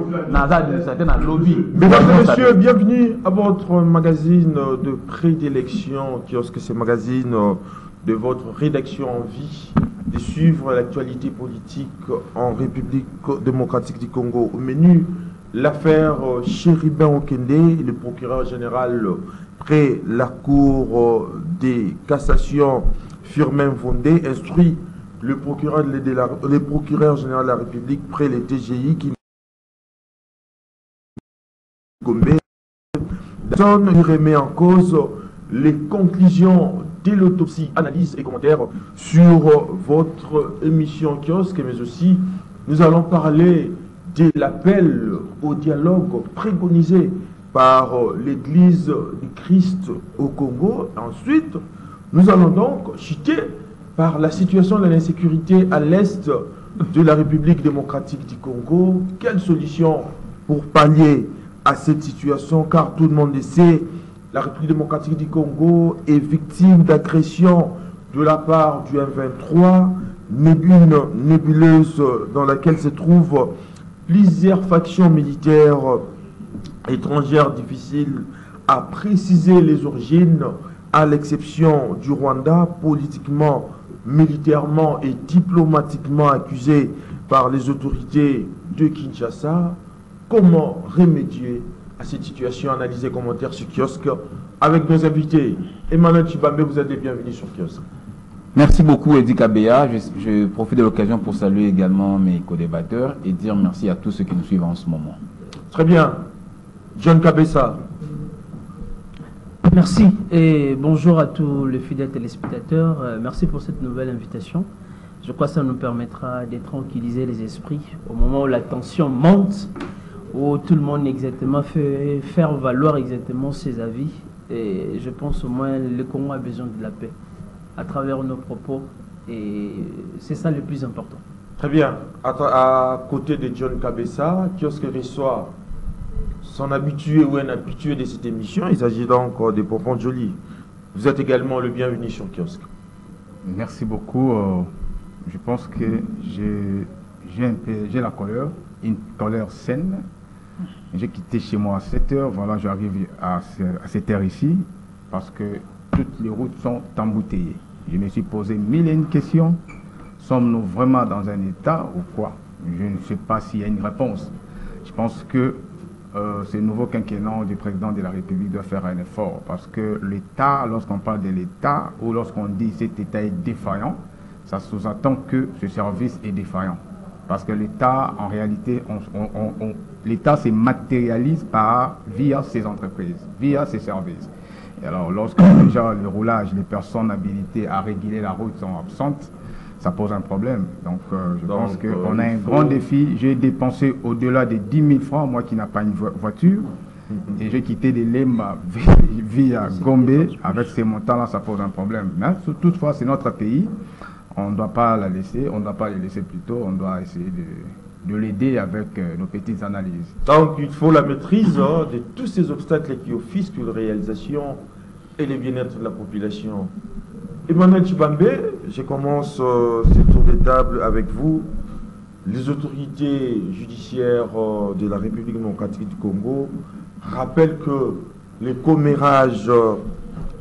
Mesdames et messieurs, bienvenue à votre magazine de prédilection, kiosque, c'est magazine de votre rédaction en vie, de suivre l'actualité politique en République démocratique du Congo. Au menu, l'affaire Chéribin Okende, le procureur général près la Cour des cassations Firmin Fondé, instruit le procureur général de la République près les TGI qui lui remet en cause les conclusions de l'autopsie, analyse et commentaires sur votre émission kiosque, mais aussi nous allons parler de l'appel au dialogue préconisé par l'Église du Christ au Congo. Ensuite, nous allons donc chuter par la situation de l'insécurité à l'est de la République démocratique du Congo. Quelle solution pour pallier à cette situation, car tout le monde le sait, la République démocratique du Congo est victime d'agression de la part du M23, nébuleuse dans laquelle se trouvent plusieurs factions militaires étrangères difficiles à préciser les origines, à l'exception du Rwanda, politiquement, militairement et diplomatiquement accusé par les autorités de Kinshasa. Comment remédier à cette situation? Analyser, commentaires sur kiosque avec nos invités. Emmanuel Chibambe, vous êtes les bienvenus sur kiosque. Merci beaucoup Edi Kabea. Je profite de l'occasion pour saluer également mes co-débatteurs et dire merci à tous ceux qui nous suivent en ce moment. Très bien. John Kabessa. Merci et bonjour à tous les fidèles téléspectateurs. Merci pour cette nouvelle invitation. Je crois que ça nous permettra de tranquilliser les esprits au moment où la tension monte, où tout le monde exactement fait faire valoir exactement ses avis. Et je pense au moins le Congo a besoin de la paix à travers nos propos. Et c'est ça le plus important. Très bien. À côté de John Kabessa, kiosque reçoit son habitué ou un habitué de cette émission. Il s'agit donc de Pompon Joly. Vous êtes également le bienvenu sur kiosque. Merci beaucoup. Je pense que j'ai la colère, une colère saine. J'ai quitté chez moi à 7 h. Voilà, j'arrive à cette heure ici parce que toutes les routes sont embouteillées. Je me suis posé mille et une questions. Sommes-nous vraiment dans un état ou quoi? Je ne sais pas s'il y a une réponse. Je pense que ce nouveau quinquennat du président de la République doit faire un effort parce que l'État, lorsqu'on parle de l'État ou lorsqu'on dit cet État est défaillant, ça sous-entend que ce service est défaillant. Parce que l'État, en réalité, l'État se matérialise via ses entreprises, via ses services. Et alors, lorsque déjà le roulage, les personnes habilitées à réguler la route sont absentes, ça pose un problème. Donc, je pense qu'on a un grand défi. J'ai dépensé au-delà de 10 000 francs, moi qui n'ai pas une voiture, et j'ai quitté des Lemba via Gombe. Avec ces montants-là, ça pose un problème. Mais toutefois, c'est notre pays. On ne doit pas la laisser, on ne doit pas les laisser plutôt, on doit essayer de l'aider avec nos petites analyses. Donc il faut la maîtrise de tous ces obstacles qui offusquent la réalisation et le bien-être de la population. Emmanuel Chibambe, je commence ce tour de table avec vous. Les autorités judiciaires de la République démocratique du Congo rappellent que les commérages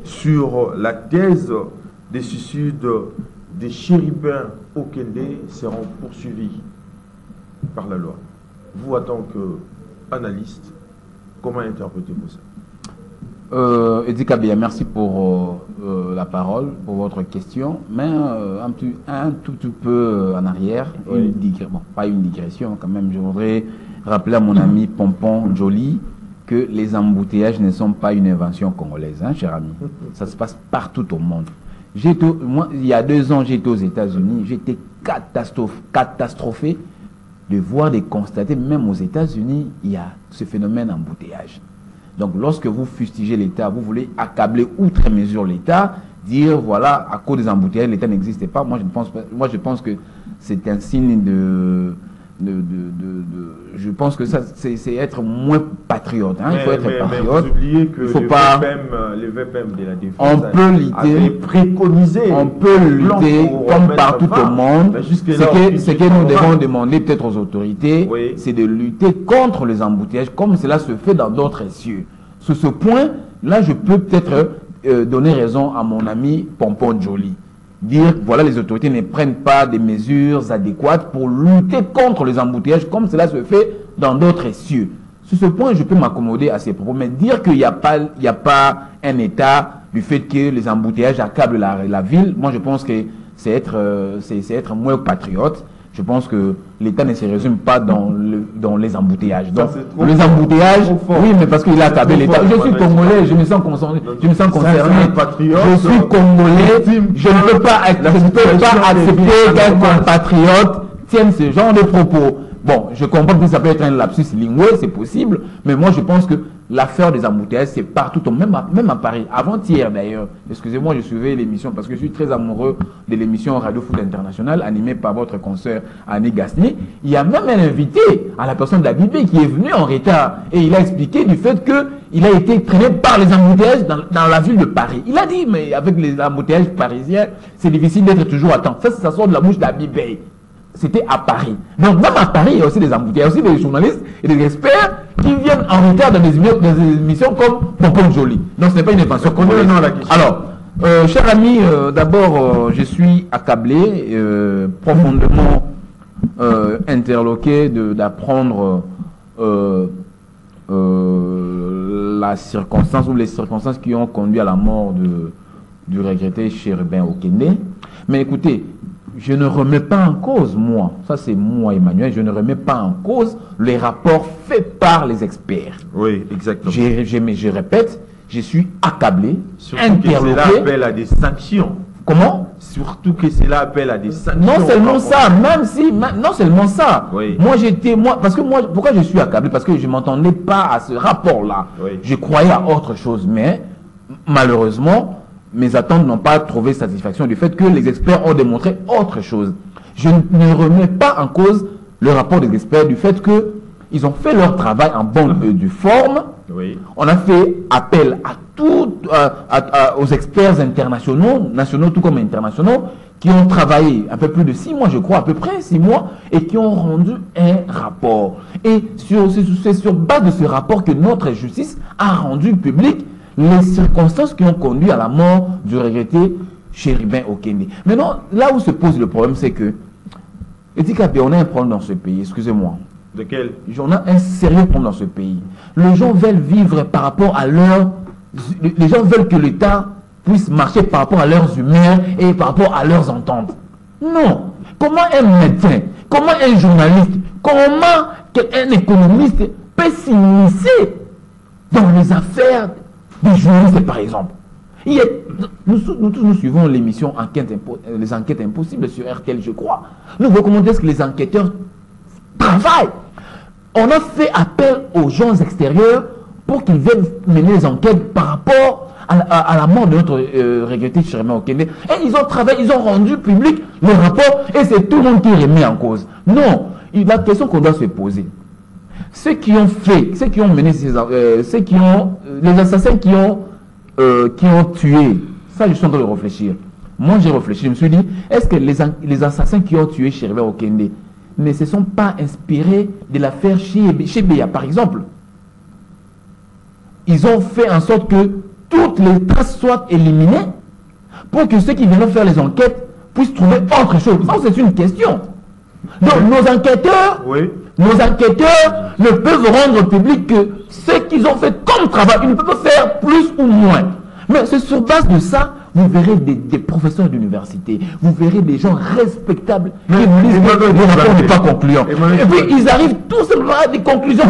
sur la thèse des suicides des Chéribin Okende seront poursuivis par la loi. Vous, en tant qu'analyste, comment interprétez-vous ça? Edi Kabea, merci pour la parole, pour votre question. Mais un tout petit peu en arrière, oui. Pas une digression quand même, je voudrais rappeler à mon ami Pompon Joly que les embouteillages ne sont pas une invention congolaise, hein, cher ami. Ça se passe partout au monde. Moi, il y a 2 ans, j'étais aux États-Unis, j'étais catastrophé de voir, de constater, même aux États-Unis, il y a ce phénomène d'embouteillage. Donc, lorsque vous fustigez l'État, vous voulez accabler outre mesure l'État, dire, voilà, à cause des embouteillages, l'État n'existait pas. Moi, je pense que c'est un signe je pense que ça, c'est être moins patriote. Hein. Il faut être patriote. Mais vous oubliez que il faut pas... les VPM de la défense on peut lutter, comme partout au monde. Ce que nous devons demander peut-être aux autorités, c'est de lutter contre les embouteillages, comme cela se fait dans d'autres cieux. Sur ce point, là, je peux peut-être donner raison à mon ami Pompon Joly. Dire que voilà, les autorités ne prennent pas des mesures adéquates pour lutter contre les embouteillages comme cela se fait dans d'autres cieux. Sur ce point, je peux m'accommoder à ces propos, mais dire qu'il n'y a pas un état du fait que les embouteillages accablent la ville, moi je pense que c'est être moins patriote. Je pense que l'État ne se résume pas dans les embouteillages. Donc, les embouteillages, oui, mais parce qu'il a accablé l'État. Je suis congolais, je me sens concerné. Je suis congolais, je ne peux pas accepter qu'un compatriote tienne ce genre de propos. Bon, je comprends que ça peut être un lapsus lingué, c'est possible, mais moi je pense que l'affaire des embouteillages, c'est partout, même à Paris. Avant-hier d'ailleurs, excusez-moi, je suivais l'émission parce que je suis très amoureux de l'émission Radio Foot International animée par votre consoeur Annie Gasnier. Il y a même un invité à la personne d'Abibé qui est venu en retard et il a expliqué du fait qu'il a été traîné par les embouteillages dans la ville de Paris. Il a dit, mais avec les embouteillages parisiens, c'est difficile d'être toujours à temps. Ça sort de la bouche d'Abibé. C'était à Paris. Donc même à Paris, il y a aussi des embouteillages, il y a aussi des journalistes et des experts qui viennent en retard dans des émissions comme Pompon Joly. Donc ce n'est pas une invention. Alors, cher ami, d'abord, je suis accablé, profondément interloqué d'apprendre la circonstance ou les circonstances qui ont conduit à la mort du regretté Chérubin Okende. Mais écoutez, je ne remets pas en cause, moi, ça c'est moi Emmanuel, je ne remets pas en cause les rapports faits par les experts. Oui, exactement. Je répète, je suis accablé, surtout interloqué. Que cela appelle à des sanctions. Comment? Surtout que cela appelle à des sanctions. Non seulement ça, non seulement ça. Oui. Parce que moi, pourquoi je suis accablé? Parce que je ne m'entendais pas à ce rapport-là. Oui. Je croyais à autre chose, mais malheureusement, mes attentes n'ont pas trouvé satisfaction du fait que les experts ont démontré autre chose. Je ne remets pas en cause le rapport des experts du fait qu'ils ont fait leur travail en bonne et due forme. Oui. On a fait appel aux experts internationaux, nationaux tout comme internationaux, qui ont travaillé un peu plus de 6 mois, je crois, à peu près 6 mois, et qui ont rendu un rapport. Et c'est sur base de ce rapport que notre justice a rendu public les circonstances qui ont conduit à la mort du regretté Chérubin Okende. Maintenant, là où se pose le problème, c'est que, on a un problème dans ce pays, excusez-moi. De quel? On a un sérieux problème dans ce pays. Les gens veulent vivre par rapport à les gens veulent que l'État puisse marcher par rapport à leurs humeurs et par rapport à leurs ententes. Non. Comment un médecin, comment un journaliste, comment un économiste peut s'immiscer dans les affaires des journalistes, par exemple? Nous tous nous suivons l'émission Les Enquêtes Impossibles sur RTL, je crois. Nous voyons comment est-ce que les enquêteurs travaillent. On a fait appel aux gens extérieurs pour qu'ils viennent mener les enquêtes par rapport à la mort de notre regretté Chérubin Okende. Et ils ont travaillé, ils ont rendu public le rapport et c'est tout le monde qui est remis en cause. Non, la question qu'on doit se poser, ceux qui ont mené les assassins qui ont tué, ça je suis en train de réfléchir. Moi j'ai réfléchi, je me suis dit, est-ce que les assassins qui ont tué Chérubin Okende ne se sont pas inspirés de l'affaire Chebeya par exemple? Ils ont fait en sorte que toutes les traces soient éliminées pour que ceux qui viennent faire les enquêtes puissent trouver autre chose. Ça c'est une question. Donc nos enquêteurs ne peuvent rendre public que ce qu'ils ont fait comme travail, ils ne peuvent pas faire plus ou moins. Mais c'est sur base de ça, vous verrez des professeurs d'université, vous verrez des gens respectables qui vous disent que le rapport n'est pas concluant. Et puis ils arrivent tous à des conclusions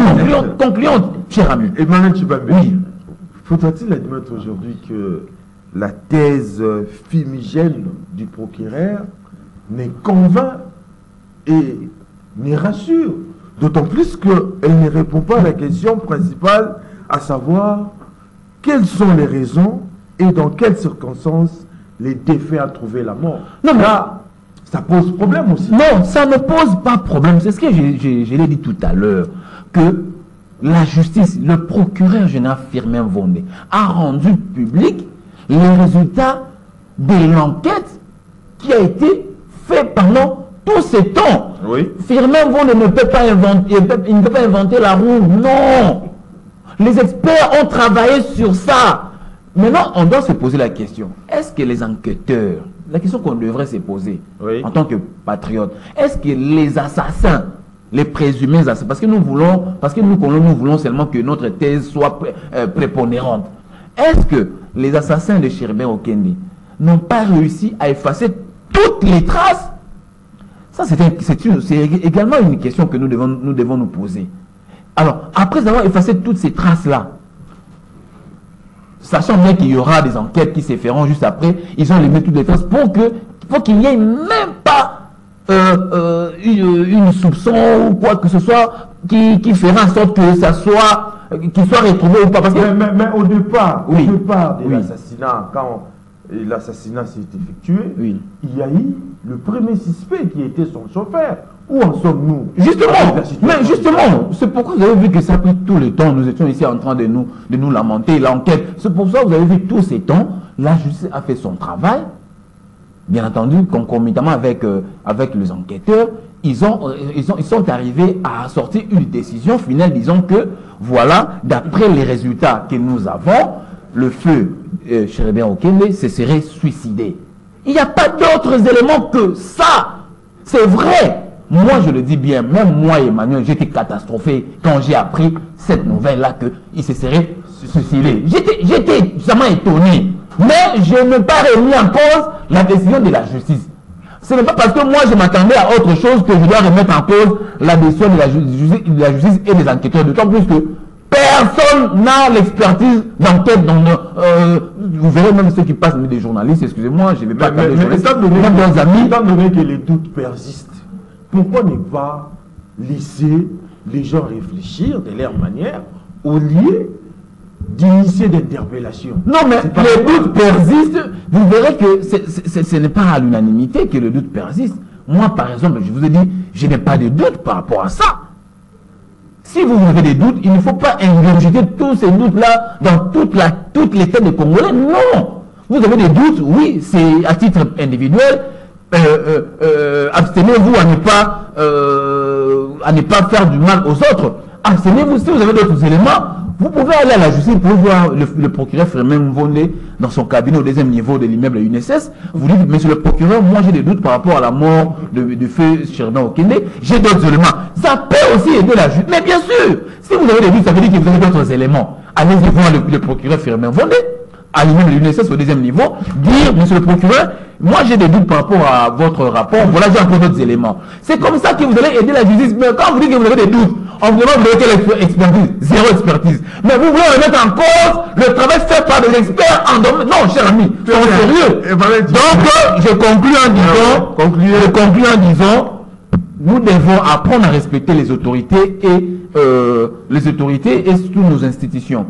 concluantes, cher ami. Emmanuel Tchibambe, oui. Faudra-t-il admettre aujourd'hui que la thèse fumigène du procureur n'est convainc et ne rassure? D'autant plus qu'elle ne répond pas à la question principale, à savoir quelles sont les raisons et dans quelles circonstances les défaits à trouver la mort. Non, mais là, ça pose problème aussi. Non, ça ne pose pas problème. C'est ce que je l'ai dit tout à l'heure, que la justice, le procureur général Firmin Vondé a rendu public les résultats de l'enquête qui a été faite pendant tous ces temps. Oui. Firmin Vondé ne peut pas inventer, il ne peut pas inventer la roue, non. Les experts ont travaillé sur ça. Maintenant, on doit se poser la question. Est-ce que les enquêteurs, la question qu'on devrait se poser en tant que patriote, est-ce que les assassins, les présumés assassins, parce que nous voulons seulement que notre thèse soit prépondérante, est-ce que les assassins de Chéribin Okende n'ont pas réussi à effacer toutes les traces? Ça, c'est également une question que nous devons nous poser. Alors, après avoir effacé toutes ces traces-là, sachant bien qu'il y aura des enquêtes qui se feront juste après, ils ont les toutes les traces pour qu'il n'y ait même pas une soupçon ou quoi que ce soit qui fera en sorte que ça soit qu'il soit retrouvé ou pas. Parce que... mais au départ, oui. De l'assassinat, quand l'assassinat s'est effectué, il y a eu le premier suspect qui était son chauffeur. Où en sommes-nous? Justement, c'est pourquoi vous avez vu que ça a pris tout le temps. Nous étions ici en train de nous lamenter l'enquête. C'est pour ça que vous avez vu tous ces temps. La justice a fait son travail. Bien entendu, concomitamment avec les enquêteurs, ils sont arrivés à sortir une décision finale disant que, voilà, d'après les résultats que nous avons, le feu Chéribin Okende se serait suicidé. Il n'y a pas d'autres éléments que ça. C'est vrai. Moi, je le dis bien, même moi, Emmanuel, j'étais catastrophé quand j'ai appris cette nouvelle-là qu'il se serait suicidé. J'étais vraiment étonné. Mais je n'ai pas remis en cause la décision de la justice. Ce n'est pas parce que moi, je m'attendais à autre chose que je dois remettre en cause la décision de la justice et des enquêteurs. D'autant plus que personne n'a l'expertise d'enquête. Vous verrez même ceux qui passent, mais des journalistes, excusez-moi, je ne vais pas parler des journalistes, même des amis. Étant donné que les doutes persistent, pourquoi ne pas laisser les gens réfléchir de leur manière au lieu d'initier d'interpellation? Non, mais les doutes persistent. Vous verrez que ce n'est pas à l'unanimité que le doute persiste. Moi, par exemple, je vous ai dit, je n'ai pas de doute par rapport à ça. Si vous avez des doutes, il ne faut pas ingurgiter tous ces doutes-là dans toutes les têtes des Congolais. Non. Vous avez des doutes, oui, c'est à titre individuel. Abstenez-vous à ne pas faire du mal aux autres. Abstenez-vous si vous avez d'autres éléments. Vous pouvez aller à la justice pour voir le procureur Firmin Vondé dans son cabinet au deuxième niveau de l'immeuble UNSS. Vous dites, monsieur le procureur, moi j'ai des doutes par rapport à la mort du feu Chéribin Okende. J'ai d'autres éléments. Ça peut aussi aider la justice. Mais bien sûr, si vous avez des doutes, ça veut dire que vous avez d'autres éléments. Allez-y voir le procureur Firmin Vondé à l'immeuble de l'UNSS au deuxième niveau. Dire, monsieur le procureur, moi j'ai des doutes par rapport à votre rapport. Voilà, j'ai encore d'autres éléments. C'est comme ça que vous allez aider la justice. Mais quand vous dites que vous avez des doutes, on vous demande de quelle expertise? Zéro expertise. Mais vous voulez remettre en cause le travail fait par des experts en domaine. Non, cher ami, soyons sérieux. Donc, je conclue en disant, nous devons apprendre à respecter les autorités et surtout nos institutions.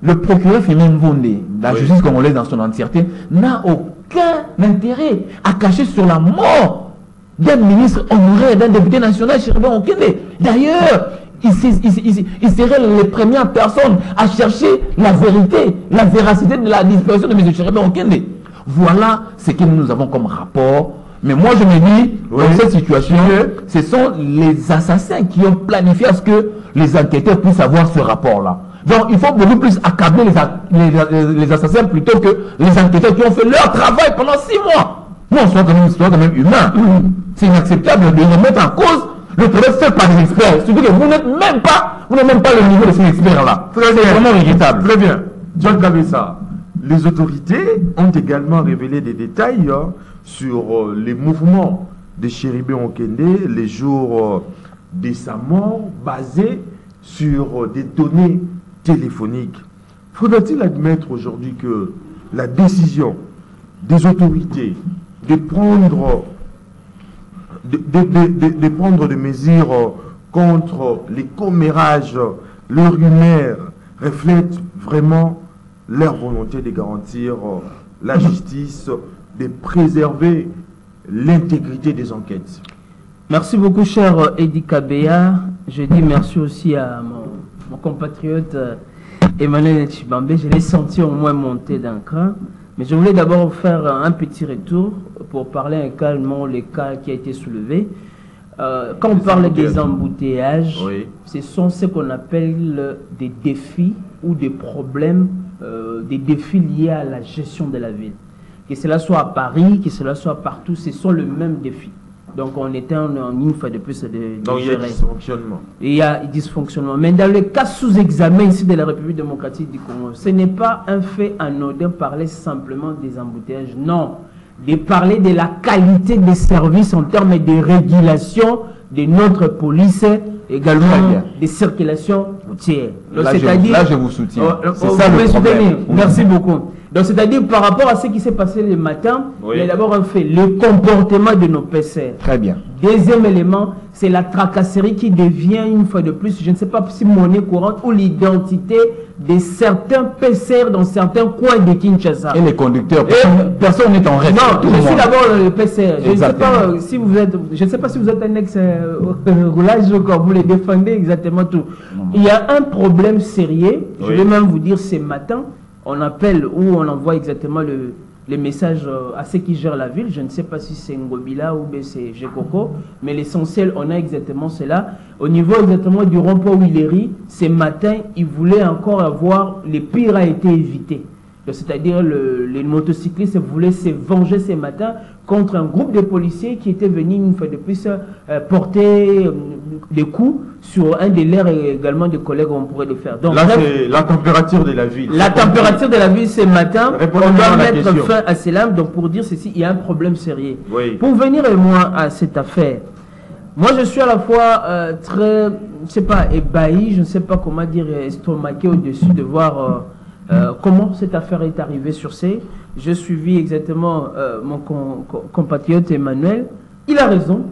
Le procureur Firmin Vondé, la justice congolaise dans son entièreté, n'a aucun intérêt à cacher sur la mort d'un ministre honoraire, d'un député national, Chéribin Okende. D'ailleurs, il serait les premières personnes à chercher la vérité, la véracité de la disparition de M. Chéribin Okende. Voilà ce que nous avons comme rapport. Mais moi, je me dis, dans cette situation, ce sont les assassins qui ont planifié à ce que les enquêteurs puissent avoir ce rapport-là. Donc, il faut beaucoup plus accabler les assassins plutôt que les enquêteurs qui ont fait leur travail pendant 6 mois. Nous, on soit quand même humain. C'est inacceptable de remettre en cause le travail fait par des experts. Surtout que vous n'êtes même pas le niveau de ces experts-là. C'est vraiment regrettable. Très bien. John Kabessa, les autorités ont également révélé des détails sur les mouvements de Chéribin Okende les jours de sa mort, basés sur des données téléphoniques. Faudra-t-il admettre aujourd'hui que la décision des autorités de prendre des mesures contre les commérages, leurs rumeurs, reflète vraiment leur volonté de garantir la justice, de préserver l'intégrité des enquêtes. Merci beaucoup, cher Edi Kabea. Je dis merci aussi à mon compatriote Emmanuel Chibambe. Je l'ai senti au moins monter d'un cran. Mais je voulais d'abord faire un petit retour pour parler également les cas qui a été soulevé. Quand on parle des embouteillages, oui, ce sont ce qu'on appelle des défis ou des problèmes, des défis liés à la gestion de la ville. Que cela soit à Paris, que cela soit partout, ce sont les mêmes défis. Donc on était en une fois de plus de donc gérer. il y a dysfonctionnement. Il y a dysfonctionnement. Mais dans le cas sous examen ici de la République démocratique du Congo, ce n'est pas un fait anodin parler simplement des embouteillages. Non. De parler de la qualité des services en termes de régulation de notre police, également des circulations routières. Là, je vous soutiens. C'est ça le problème. Merci beaucoup. Donc, c'est-à-dire par rapport à ce qui s'est passé le matin, oui, il y a d'abord un fait, le comportement de nos PCR. Très bien. Deuxième élément, c'est la tracasserie qui devient une fois de plus, je ne sais pas si monnaie courante ou l'identité de certains PCR dans certains coins de Kinshasa. Et les conducteurs, personne n'est en reste. Non, je suis d'abord le PCR. Je ne sais pas si vous êtes, un ex-roulage, vous les défendez exactement tout. Il y a un problème sérieux, je vais même vous dire ce matin, on appelle ou on envoie exactement les messages à ceux qui gèrent la ville. Je ne sais pas si c'est Ngobila ou c'est Gekoko, mais l'essentiel, on a exactement cela. Au niveau exactement du rond-point Willery, ce matin, ils voulaient encore avoir, le pire a été évité. C'est-à-dire les motocyclistes voulaient se venger ce matin contre un groupe de policiers qui était venu une fois de plus porter des coups sur un des leurs également des collègues, on pourrait le faire. Donc, là, c'est la température de la ville. La température de la ville ce matin, on doit mettre fin à cela. Donc pour dire ceci, il y a un problème sérieux. Oui. Pour venir moi à cette affaire, moi je suis à la fois très, je ne sais pas, ébahi, je ne sais pas comment dire, estomaqué au-dessus de voir comment cette affaire est arrivée sur ces. J'ai suivi exactement mon compatriote Emmanuel. Il a raison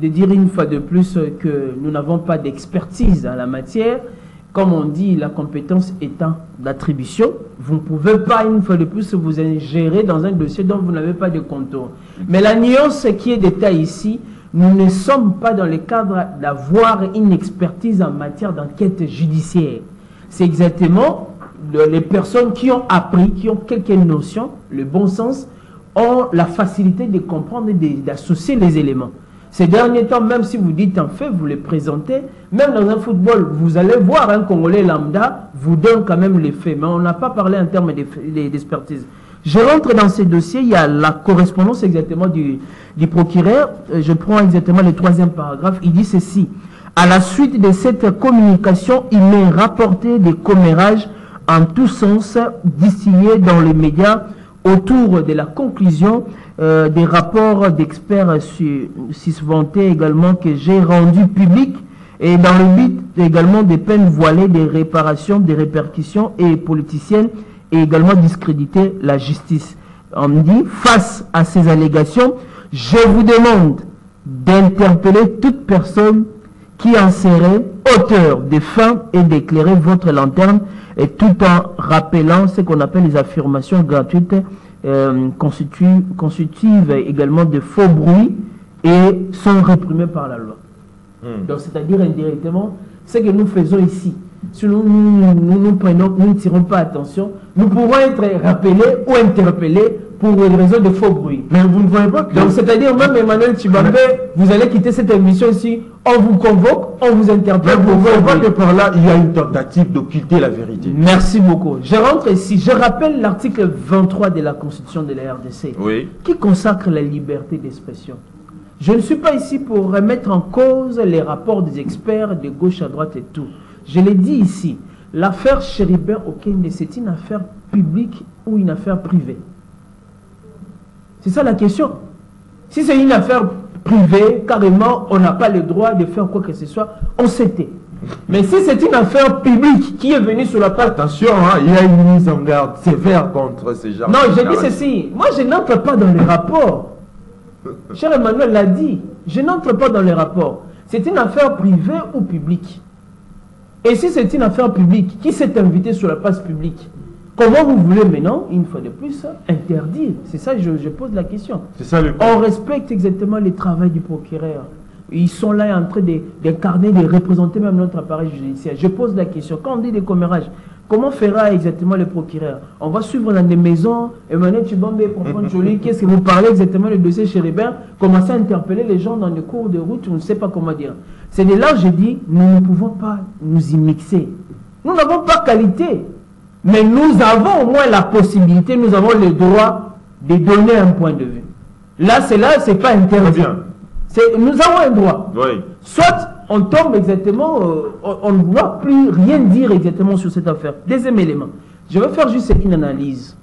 de dire une fois de plus que nous n'avons pas d'expertise en la matière. Comme on dit, la compétence étant d'attribution, vous ne pouvez pas une fois de plus vous ingérer dans un dossier dont vous n'avez pas de contour. Mais la nuance qui est détaillée ici, nous ne sommes pas dans le cadre d'avoir une expertise en matière d'enquête judiciaire. C'est exactement les personnes qui ont appris, qui ont quelques notions, le bon sens, ont la facilité de comprendre et d'associer les éléments. Ces derniers temps, même si vous dites un fait, vous les présentez, même dans un football, vous allez voir un Congolais lambda vous donne quand même les faits, mais on n'a pas parlé en termes d'expertise. Je rentre dans ces dossiers, il y a la correspondance exactement du procureur, je prends exactement le 3e paragraphe, il dit ceci: à la suite de cette communication, il m'est rapporté des commérages en tous sens distillés dans les médias autour de la conclusion des rapports d'experts susvantés également que j'ai rendus publics et dans le but également des peines voilées, des réparations, des répercussions et politiciennes et également discréditer la justice. On me dit, face à ces allégations, je vous demande d'interpeller toute personne qui en serait auteur des faits et d'éclairer votre lanterne, et tout en rappelant ce qu'on appelle les affirmations gratuites constitutives également de faux bruits et sont réprimées par la loi. Donc c'est-à-dire indirectement, ce que nous faisons ici, si nous ne tirons pas attention, nous pourrons être rappelés ou interpellés pour une raison de faux bruit. Mais vous ne voyez pas que... Donc c'est-à-dire même Emmanuel Chibambe, vous allez quitter cette émission ici, on vous convoque, on vous interpelle. Mais vous ne voyez pas que par là, il y a une tentative d'occulter la vérité. Merci beaucoup. Je rentre ici, je rappelle l'article 23 de la Constitution de la RDC, qui consacre la liberté d'expression. Je ne suis pas ici pour remettre en cause les rapports des experts de gauche à droite et tout. Je l'ai dit ici, l'affaire Chéribin Okende, c'est une affaire publique ou une affaire privée? C'est ça la question. Si c'est une affaire privée, carrément, on n'a pas le droit de faire quoi que ce soit, on s'était. Mais si c'est une affaire publique qui est venue sur la place... Attention, hein, il y a une mise en garde sévère contre ces gens. Non, j'ai dit ceci. Moi, je n'entre pas dans les rapports. Cher Emmanuel l'a dit. Je n'entre pas dans les rapports. C'est une affaire privée ou publique? Et si c'est une affaire publique, qui s'est invité sur la place publique? Comment vous voulez maintenant, une fois de plus, interdire? C'est ça, je pose la question. C'est ça le On respecte exactement le travail du procureur. Ils sont là en train d'incarner, de représenter même notre appareil judiciaire. Je pose la question, quand on dit des commérages, comment fera exactement le procureur? On va suivre dans des maisons, Emmanuel Tchibombe, Pompon Joly, qu'est-ce que vous parlez exactement du dossier Chéribin, commencer à interpeller les gens dans des cours de route, on ne sait pas comment dire. C'est de là que je dis, nous ne pouvons pas nous y mixer. Nous n'avons pas qualité, mais nous avons au moins la possibilité, nous avons le droit de donner un point de vue. Là, c'est pas interdit. Très bien. Nous avons un droit. Oui. Soit on tombe exactement, on ne doit plus rien dire exactement sur cette affaire. Deuxième élément, je vais faire juste une analyse.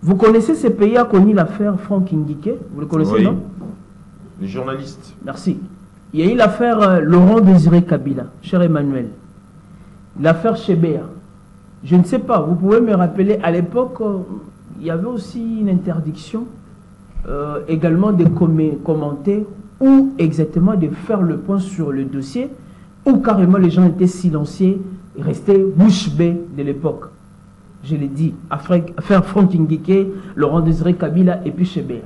Vous connaissez ce pays a connu l'affaire Franck Nguike? Vous le connaissez, Oui. non? Les journalistes. Merci. Il y a eu l'affaire Laurent Désiré Kabila, cher Emmanuel. L'affaire Chebea. Je ne sais pas, vous pouvez me rappeler, à l'époque, il y avait aussi une interdiction également de commenter ou exactement de faire le point sur le dossier, ou carrément les gens étaient silencieux, restaient bouche bée de l'époque. Je l'ai dit, affaire Franck Nguike, Laurent Désiré Kabila et puis Chebea.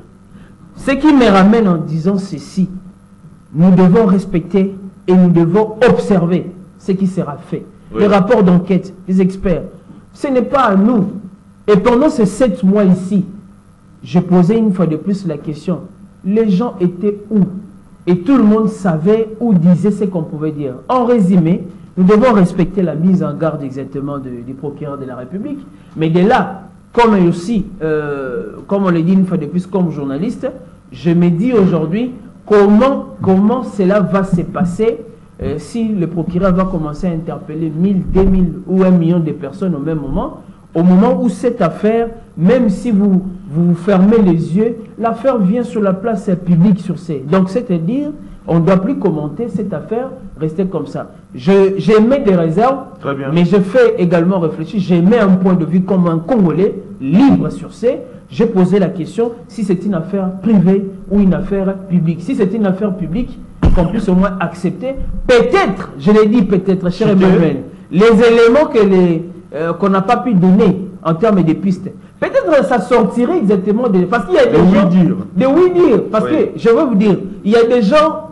Ce qui me ramène en disant ceci, nous devons respecter et nous devons observer ce qui sera fait. Oui. Les rapports d'enquête, les experts, ce n'est pas à nous. Et pendant ces 7 mois ici, je posais une fois de plus la question, les gens étaient où? Et tout le monde savait ou disait ce qu'on pouvait dire. En résumé, nous devons respecter la mise en garde exactement du procureur de la République. Mais de là, comme aussi, comme on le dit une fois de plus comme journaliste, je me dis aujourd'hui comment cela va se passer si le procureur va commencer à interpeller 1000, 2000 ou 1 million de personnes au même moment où cette affaire, même si vous fermez les yeux, l'affaire vient sur la place publique sur ces. Donc c'est-à-dire, on ne doit plus commenter cette affaire, rester comme ça. J'émets des réserves, Très bien. mais je fais également réfléchir, j'émets un point de vue comme un Congolais, libre sur ces. J'ai posé la question si c'est une affaire privée ou une affaire publique. Si c'est une affaire publique, qu'on puisse au moins accepter, peut-être, je l'ai dit peut-être, cher Emmanuel, les éléments qu'on n'a pas pu donner en termes de pistes. Peut-être ça sortirait exactement de... Parce qu'il y a des gens... De oui-dire. Parce que, je veux vous dire, il y a des gens...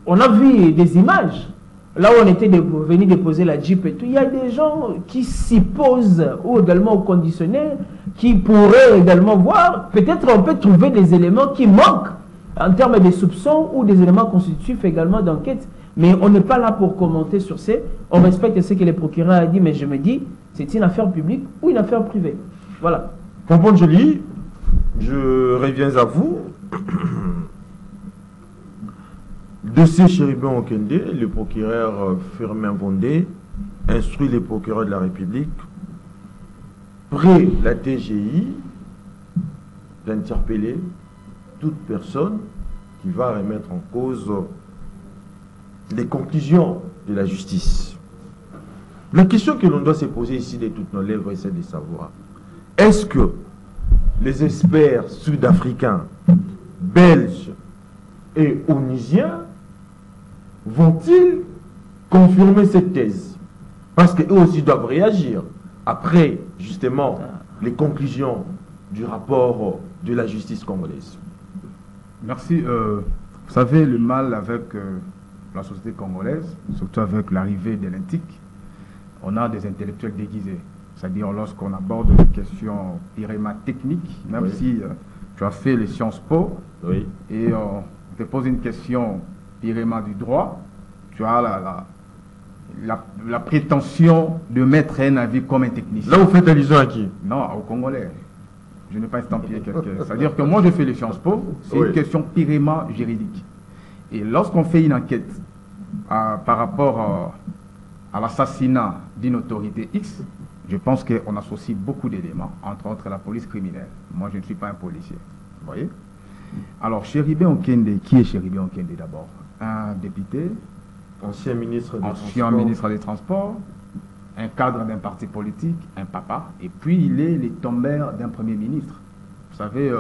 On a vu des images, là où on était venu déposer la Jeep et tout. Il y a des gens qui s'y posent, ou également au conditionnel, qui pourraient également voir. Peut-être on peut trouver des éléments qui manquent en termes de soupçons ou des éléments constitutifs également d'enquête. Mais on n'est pas là pour commenter sur ces. On respecte ce que le procureur a dit, mais je me dis, c'est une affaire publique ou une affaire privée. Voilà. Pompon Joly, je reviens à vous. Dossier Chéribin Okende, le procureur Firmin Vondé instruit les procureurs de la République, près la DGI, d'interpeller toute personne qui va remettre en cause les conclusions de la justice. La question que l'on doit se poser ici de toutes nos lèvres, c'est de savoir, est-ce que les experts sud-africains, belges et onisiens vont-ils confirmer cette thèse? Parce qu'eux aussi doivent réagir après, justement, les conclusions du rapport de la justice congolaise. Merci. Vous savez, le mal avec la société congolaise, surtout avec l'arrivée de l'INTIC, on a des intellectuels déguisés. C'est-à-dire lorsqu'on aborde des questions purement techniques, même oui. si tu as fait les Sciences Po, oui. et on te pose une question purement du droit, tu as la prétention de mettre un avis comme un technicien. Là, vous faites allusion à qui? Non, au Congolais. Je n'ai pas estampillé quelqu'un. C'est-à-dire que moi, je fais les Sciences Po, c'est oui. une question purement juridique. Et lorsqu'on fait une enquête par rapport à l'assassinat d'une autorité X, je pense qu'on associe beaucoup d'éléments, entre autres la police criminelle. Moi, je ne suis pas un policier. Vous voyez? Alors, Chéribin Okende, qui est Chéribin Okende d'abord? Un député, Ancien ministre des Transports, un cadre d'un parti politique, un papa, et puis il est le tombeur d'un premier ministre. Vous savez,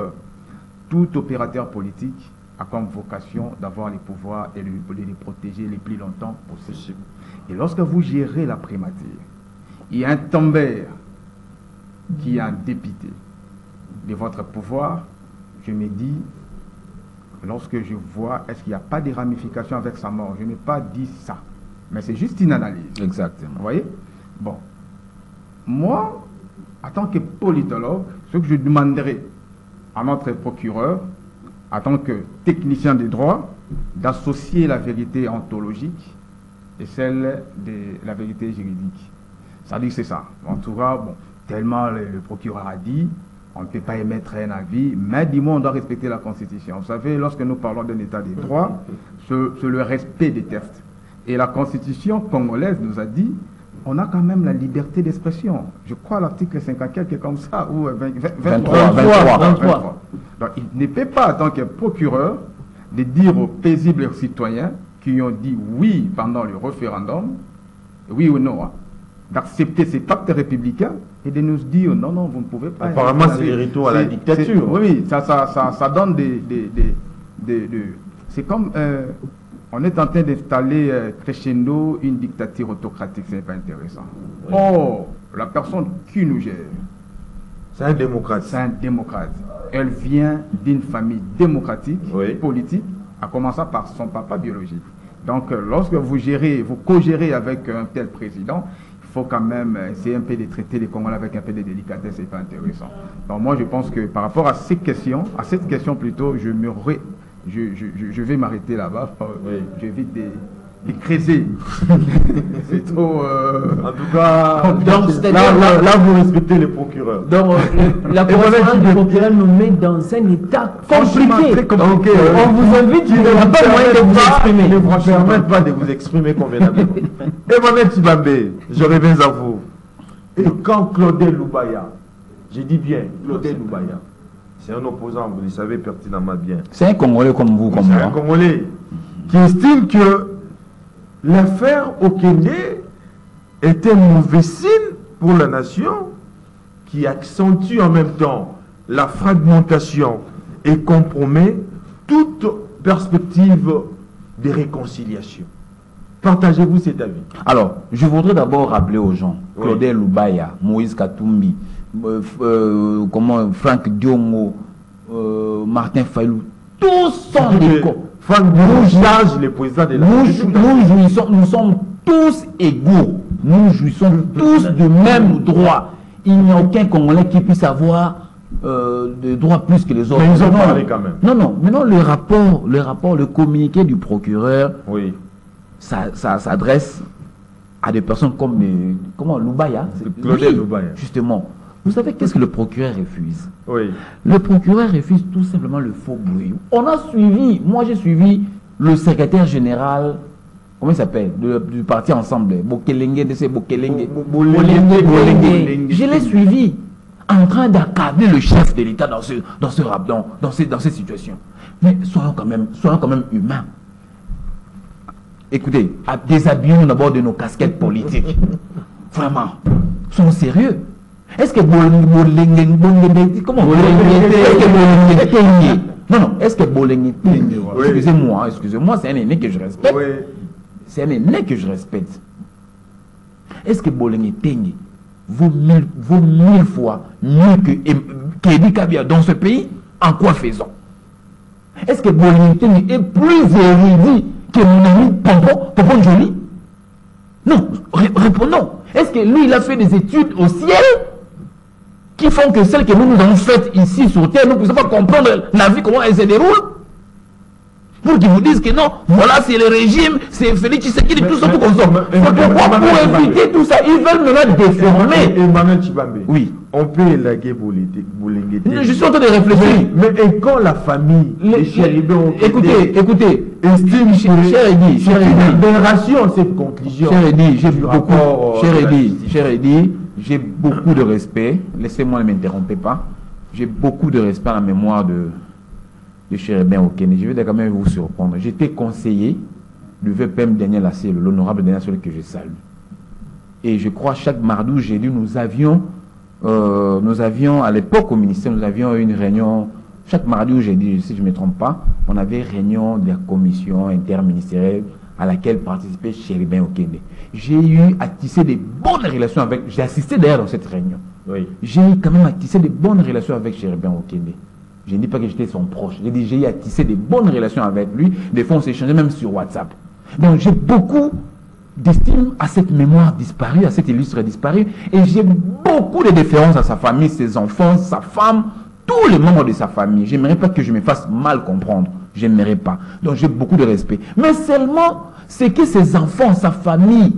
tout opérateur politique a comme vocation d'avoir les pouvoirs et de les protéger le plus longtemps possible. Et lorsque vous gérez la primature, il y a un tombeur qui est un député de votre pouvoir, je me dis, lorsque je vois, est-ce qu'il n'y a pas de ramifications avec sa mort? Je n'ai pas dit ça, mais c'est juste une analyse. Exactement. Vous voyez? Bon. Moi, en tant que politologue, ce que je demanderais à notre procureur, en tant que technicien des droits, d'associer la vérité ontologique et celle de la vérité juridique. Ça dit que c'est ça. En tout cas, bon, tellement le procureur a dit, on ne peut pas émettre un avis, mais dis-moi, on doit respecter la Constitution. Vous savez, lorsque nous parlons d'un état des droits, c'est le respect des textes. Et la Constitution congolaise nous a dit, on a quand même la liberté d'expression. Je crois l'article 54 quelque comme ça, ou 23. Donc, il ne peut pas, en tant que procureur, de dire aux paisibles citoyens qui ont dit oui pendant le référendum, oui ou non, hein, d'accepter cet acte républicain et de nous dire non, non, vous ne pouvez pas. Apparemment, c'est le retour à la dictature. Oui, ça donne c'est comme on est en train d'installer crescendo une dictature autocratique, c'est pas intéressant. Oui. Or, la personne qui nous gère, c'est un démocrate. C'est un démocrate. Elle vient d'une famille démocratique, oui, politique, à commencer par son papa biologique. Donc, lorsque vous gérez, vous co-gérez avec un tel président, il faut quand même essayer un peu de traiter les Congolais avec un peu de délicatesse, c'est pas intéressant. Donc, moi, je pense que par rapport à cette question plutôt, je vais m'arrêter là-bas. Oui. J'évite de creuser. C'est trop. En tout cas, là, vous respectez les procureurs. Donc, la correspondance du procureur nous met dans un état compliqué. Très compliqué. On vous invite, il n'y a pas moyen de vous exprimer. Ne vous permettent pas de vous exprimer convenablement. Emmanuel Tshibambe, je reviens à vous. Et quand Claudel Loubaya, je dis bien Claudel Loubaya, c'est un opposant, vous le savez pertinemment bien. C'est un Congolais comme vous, comme moi. C'est un Congolais qui estime que l'affaire Okende est un mauvais signe pour la nation, qui accentue en même temps la fragmentation et compromet toute perspective de réconciliation. Partagez-vous cet avis? Alors, je voudrais d'abord rappeler aux gens, Claudel Loubaya, Moïse Katumbi, Franck Diongo, Martin Fayou, tous sont des cons. Les présidents de la nous sommes tous égaux. Nous jouissons tous de mêmes droits. Il n'y a aucun Congolais qui puisse avoir de droits plus que les autres. Mais ils ont parlé quand même. Non. Maintenant, le rapport, le communiqué du procureur, oui, ça s'adresse à des personnes comme Loubaya. Claudel Loubaya. Justement. Vous savez qu'est-ce que le procureur refuse? Oui. Le procureur refuse tout simplement le faux bruit. Moi j'ai suivi le secrétaire général, comment il s'appelle, du parti Ensemble, Bokelenge, je l'ai suivi en train d'accabler le chef de l'État dans cette situation. Mais soyons quand même humains. Écoutez, déshabillons d'abord de nos casquettes politiques. Vraiment, soyons sérieux. Est-ce que excusez-moi, c'est un aîné que je respecte. Oui. C'est un aîné que je respecte. Est-ce que Bolengé Tengi vaut mille fois mieux que Edi Kabia dans ce pays? En quoi faisons? Est-ce que Bolengé Tengi est plus érudit que mon ami Pompon Joly? Non, répondons. Est-ce que lui, il a fait des études au ciel qui font que celles que nous avons faites ici sur Terre, nous ne pouvons pas comprendre la vie, comment elle se déroule? Pour qu'ils vous disent que non, voilà, c'est le régime, c'est Félix Tshisekedi, tout ça, tout comme ça. Pourquoi pour éviter tout ça, ils veulent me déformer? Emmanuel Tshibambe, oui. On peut élaguer Bolengé. Je suis en train de réfléchir. Mais quand la famille, écoutez, estime cher Edi, cette conclusion. Cher Edi, j'ai beaucoup de respect. Laissez-moi ne m'interrompez pas. J'ai beaucoup de respect à la mémoire de cher Ben Okene. Je vais quand même vous surprendre. J'étais conseiller du VPM Daniel Assel, l'honorable Daniel Assel que je salue. Et je crois chaque mardi ou jeudi, nous avions à l'époque au ministère, nous avions une réunion, chaque mardi ou jeudi, si je ne me trompe pas, on avait réunion de la commission interministérielle à laquelle participait Chéribin Okende. J'ai eu à tisser des bonnes relations avec, j'ai assisté d'ailleurs dans cette réunion. Oui. J'ai eu quand même à tisser de bonnes relations avec Chéribin Okende. Je ne dis pas que j'étais son proche. J'ai eu à tisser de bonnes relations avec lui. Des fois, on s'échangeait même sur WhatsApp. Donc, j'ai beaucoup d'estime à cette mémoire disparue, à cet illustre disparu. Et j'ai beaucoup de déférence à sa famille, ses enfants, sa femme, tous les membres de sa famille. Je n'aimerais pas que je me fasse mal comprendre. Je n'aimerais pas. Donc, j'ai beaucoup de respect. Mais seulement, c'est que ses enfants, sa famille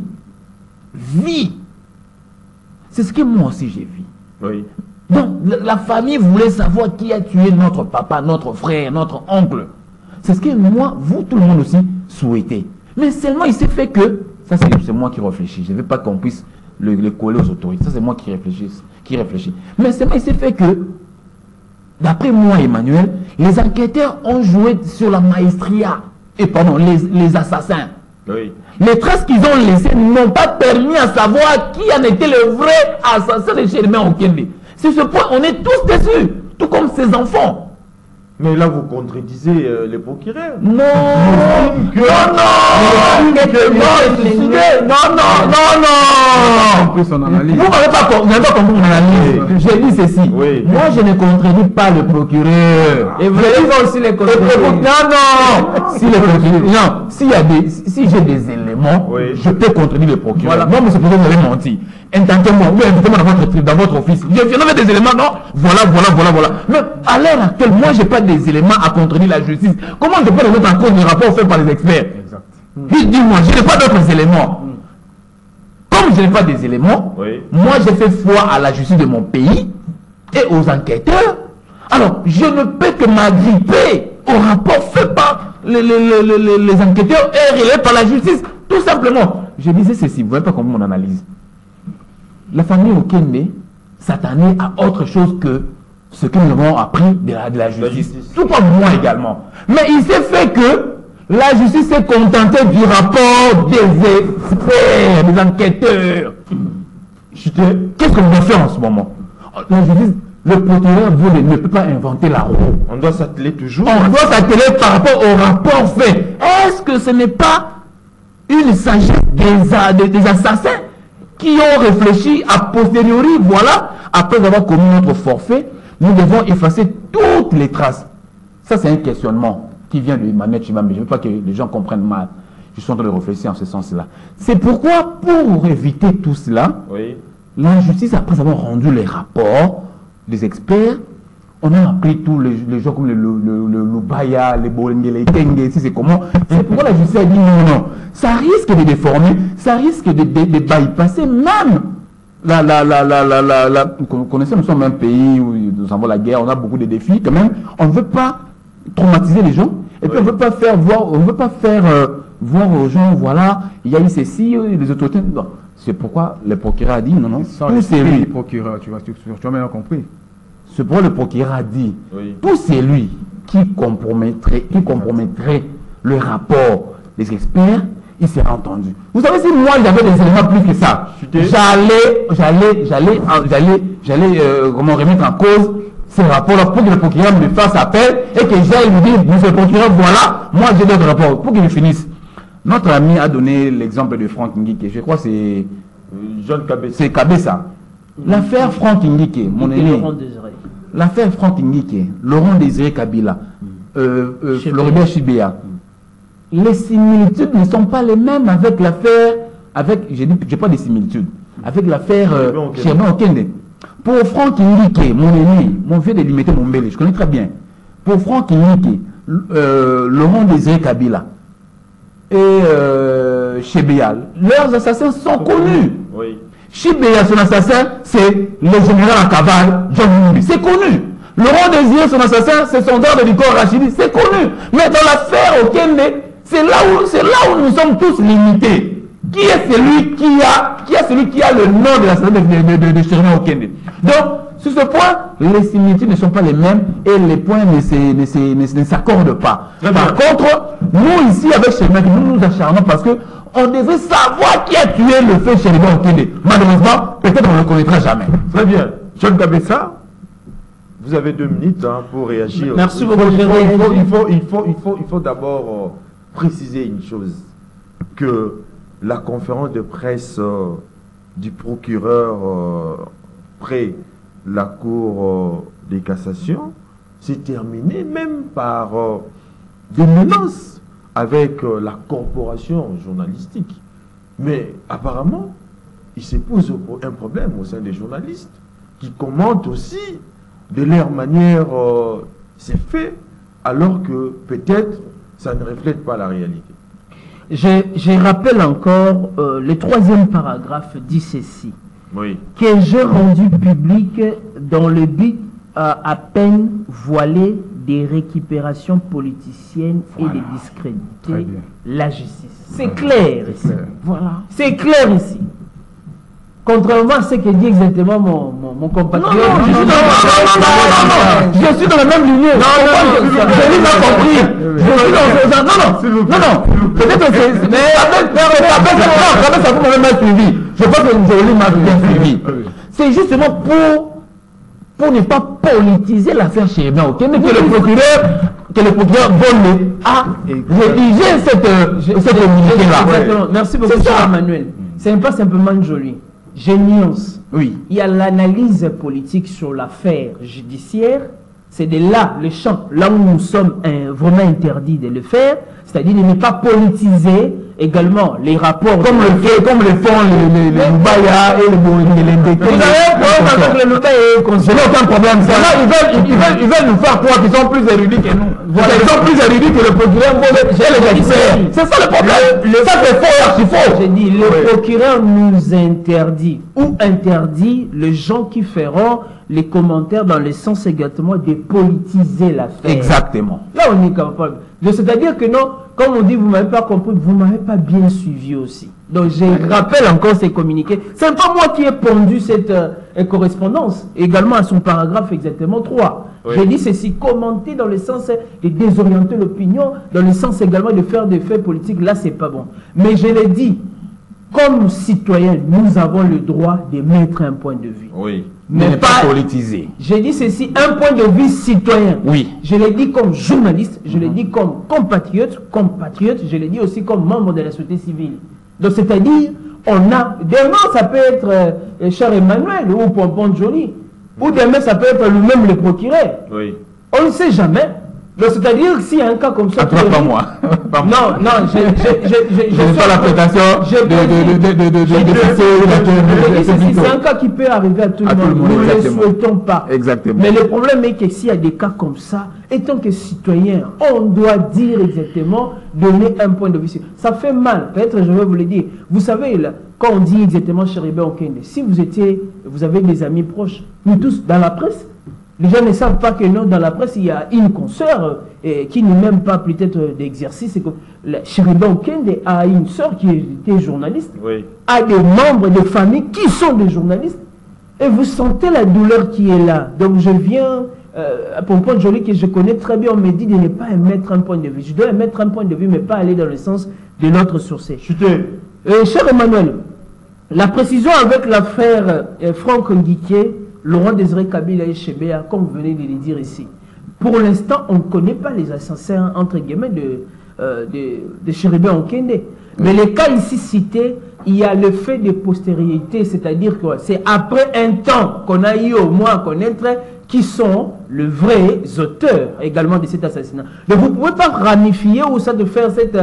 vit. C'est ce que moi aussi j'ai vu. Oui. Donc, la famille voulait savoir qui a tué notre papa, notre frère, notre oncle. C'est ce que moi, vous, tout le monde aussi, souhaitez. Mais seulement, il s'est fait que, ça c'est moi qui réfléchis, je ne veux pas qu'on puisse le coller aux autorités, ça c'est moi qui réfléchis. Mais seulement, il s'est fait que, d'après moi, Emmanuel, les enquêteurs ont joué sur la maestria, et pardon, les assassins. Oui. Les traces qu'ils ont laissées n'ont pas permis à savoir qui en était le vrai assassin de Chéribin Okende. C'est ce point, on est tous déçus, tout comme ses enfants. Mais là, vous contredisez les procureurs. Non, non. On peut son analyse. Vous n'avez pas compris mon analyse. J'ai dit ceci. Oui. Moi, je ne contredis pas le procureur. Et vous allez aussi les contredire. Non. Si le procureur, non. Si j'ai des éléments, Oui. je peux contredire le procureur. Voilà. Moi, monsieur le procureur, vous avez menti. Intentez-moi, ou invitez-moi dans votre office. Je viens des éléments, non. Voilà. Mais à l'heure actuelle, moi, j'ai pas des éléments à contredire la justice. Comment je peux remettre en cause le rapport fait par les experts? Exact. Dis-moi, je n'ai pas d'autres éléments. Comme je n'ai pas des éléments, Oui. moi j'ai fait foi à la justice de mon pays et aux enquêteurs. Alors, je ne peux que m'agripper au rapport fait par les enquêteurs et relayé par la justice. Tout simplement. Je disais ceci, vous ne voyez pas comment on analyse. La famille Okende s'attendait à autre chose que ce que nous avons appris de la justice. Tout comme moi également. Mais il s'est fait que la justice s'est contentée du rapport des experts, des enquêteurs. Qu'est-ce qu'on doit faire en ce moment? La justice, le procureur ne peut pas inventer la roue. On doit s'atteler toujours. On doit s'atteler par rapport au rapport fait. Est-ce que ce n'est pas une sagesse des assassins qui ont réfléchi a posteriori, voilà, après avoir commis notre forfait, nous devons effacer toutes les traces. Ça, c'est un questionnement qui vient de Emmanuel Chimamé, mais je ne veux pas que les gens comprennent mal. Je suis en train de réfléchir en ce sens-là. C'est pourquoi, pour éviter tout cela, Oui. la justice, après avoir rendu les rapports des experts, on a appris tous les gens comme le Lubaya, les Bolenge, les Kenge, si c'est comment. C'est pourquoi la justice a dit non. Ça risque de déformer, ça risque de bypasser même vous connaissez, nous sommes un pays où nous avons la guerre, on a beaucoup de défis quand même. On ne veut pas traumatiser les gens, et puis on ne veut pas faire voir aux gens, voilà, il y a eu ceci, les autorités. Non. C'est pourquoi le procureur a dit non. Tout c'est lui, le procureur, tu as bien compris. C'est pourquoi le procureur a dit Oui. tout c'est lui qui compromettrait le rapport des experts, il sera entendu. Vous savez, si moi j'avais des éléments plus que ça, j'allais remettre en cause ces rapports-là pour que le procureur me fasse appel et que j'aille lui dire, monsieur le procureur, voilà, moi j'ai d'autres rapports, pour qu'il finisse. Notre ami a donné l'exemple de Franck Ngike, je crois que c'est John Kabessa. c'est Kabessa. L'affaire Franck Ngike, mon aîné. L'affaire Franck Ngike, Laurent Désiré Kabila, Floribert Chibéa. Les similitudes ne sont pas les mêmes avec l'affaire, j'ai pas de similitudes, avec l'affaire Chéribin Okende. Pour Franck Ngike, mon aîné, mon vieux de limiter mon bébé, je connais très bien. Pour Franck Ngike, Laurent Désiré Kabila et Chibéa, leurs assassins sont connus. Oui. Chibéa, son assassin, c'est le général en cavale, John Numbi. C'est connu. Laurent Désiré, son assassin, c'est son garde du corps Rachidi. C'est connu. Mais dans l'affaire Okende, c'est là où nous sommes tous limités. Qui est celui qui a le nom de l'assassin de Chéribin Okende? Donc, sur ce point, les similitudes ne sont pas les mêmes et les points ne s'accordent pas. Par contre, nous ici, avec Chéribin, nous nous acharnons parce que on devrait savoir qui a tué le feu Chéribin Okende. Malheureusement, peut-être on ne le connaîtra jamais. Très bien. John Kabessa, vous avez 2 minutes pour réagir. Merci beaucoup. Il faut d'abord préciser une chose, que la conférence de presse du procureur après la Cour de cassation, s'est terminé même par des menaces avec la corporation journalistique. Mais apparemment, il se pose un problème au sein des journalistes qui commentent aussi de leur manière ces faits, alors que peut-être ça ne reflète pas la réalité. Je rappelle encore le 3e paragraphe dit ceci. Oui. Que j'ai rendu public dans le but à peine voilé des récupérations politiciennes et de discréditer la justice. C'est clair ici. Voilà. C'est clair ici. Contrairement à ce que dit exactement mon compatriote. Je suis dans la même lignée. Je l'ai pas compris. Je suis dans non. Peut-être que c'est. Mais ça vous m'avez mal suivi. Je pense que Jolie m'a bien suivi. C'est justement pour ne pas politiser l'affaire chez Bien, ok? Mais que le procureur Bonne a rédigé cette communiqué-là. Exactement. Merci beaucoup, Emmanuel. Ce n'est pas simplement Jolie. Je nuance. Oui. Il y a l'analyse politique sur l'affaire judiciaire. C'est de là, le champ, là où nous sommes vraiment interdits de le faire. C'est-à-dire de ne pas politiser également les rapports. Comme le font les Loubaya et les Ndeke. Vous avez un problème avec les Loubaya et les Je n'ai aucun problème. Ils veulent nous faire croire qu'ils sont plus érudits que nous. Voilà. Ils sont plus érudits que le procureur. C'est ça le problème. Ça c'est faux, archi faux. J'ai dit, le procureur nous interdit ou interdit les gens qui feront les commentaires dans le sens également de politiser l'affaire. Exactement. Là on est capable. C'est-à-dire que non, comme on dit, vous ne m'avez pas compris, vous ne m'avez pas bien suivi aussi. Donc je rappelle encore ces communiqués. Ce n'est pas moi qui ai pondu cette correspondance, également à son paragraphe exactement 3. Oui. J'ai dit ceci, commenter dans le sens de désorienter l'opinion, dans le sens également de faire des faits politiques, là c'est pas bon. Mais je l'ai dit, comme citoyens, nous avons le droit de mettre un point de vue. Oui. Mais pas politiser. J'ai dit ceci, un point de vue citoyen. Oui. Je l'ai dit comme journaliste, je l'ai dit comme compatriote, je l'ai dit aussi comme membre de la société civile. Donc c'est-à-dire, on a, demain ça peut être cher Emmanuel ou Pompon Jolie, ou demain ça peut être lui-même le procureur. Oui. On ne sait jamais. Donc c'est-à-dire s'il y a un cas comme ça... Toi, pas moi. Non, je n'ai pas la prétention c'est un cas qui peut arriver à tout le monde. Nous ne le souhaitons pas. Exactement. Mais le problème est que s'il y a des cas comme ça, étant que citoyen, on doit dire exactement, donner un point de vue. Ça fait mal. Peut-être je vais vous le dire. Vous savez, là, quand on dit exactement Chéribé Okende, si vous avez des amis proches, nous tous dans la presse, les gens ne savent pas que non, dans la presse, il y a une consoeur qui n'est même pas peut-être d'exercice. Chéribé Okende a une soeur qui était journaliste, oui. A des membres de famille qui sont des journalistes. Et vous sentez la douleur qui est là. Donc je viens, pour un point de Jolie que je connais très bien, on me dit de ne pas émettre un point de vue. Je dois émettre un point de vue, mais pas aller dans le sens de l'autre sourcé. Cher Emmanuel, la précision avec l'affaire Franck Nguiké, Laurent Désiré Kabila et Chebea, comme vous venez de le dire ici. Pour l'instant, on ne connaît pas les assassins, entre guillemets, de Chéribé Okende. Mais les cas ici cités, il y a le fait de postériorité, c'est-à-dire que c'est après un temps qu'on a eu au moins à connaître qui sont les vrais auteurs également de cet assassinat. Donc vous ne pouvez pas ramifier ou ça de faire cette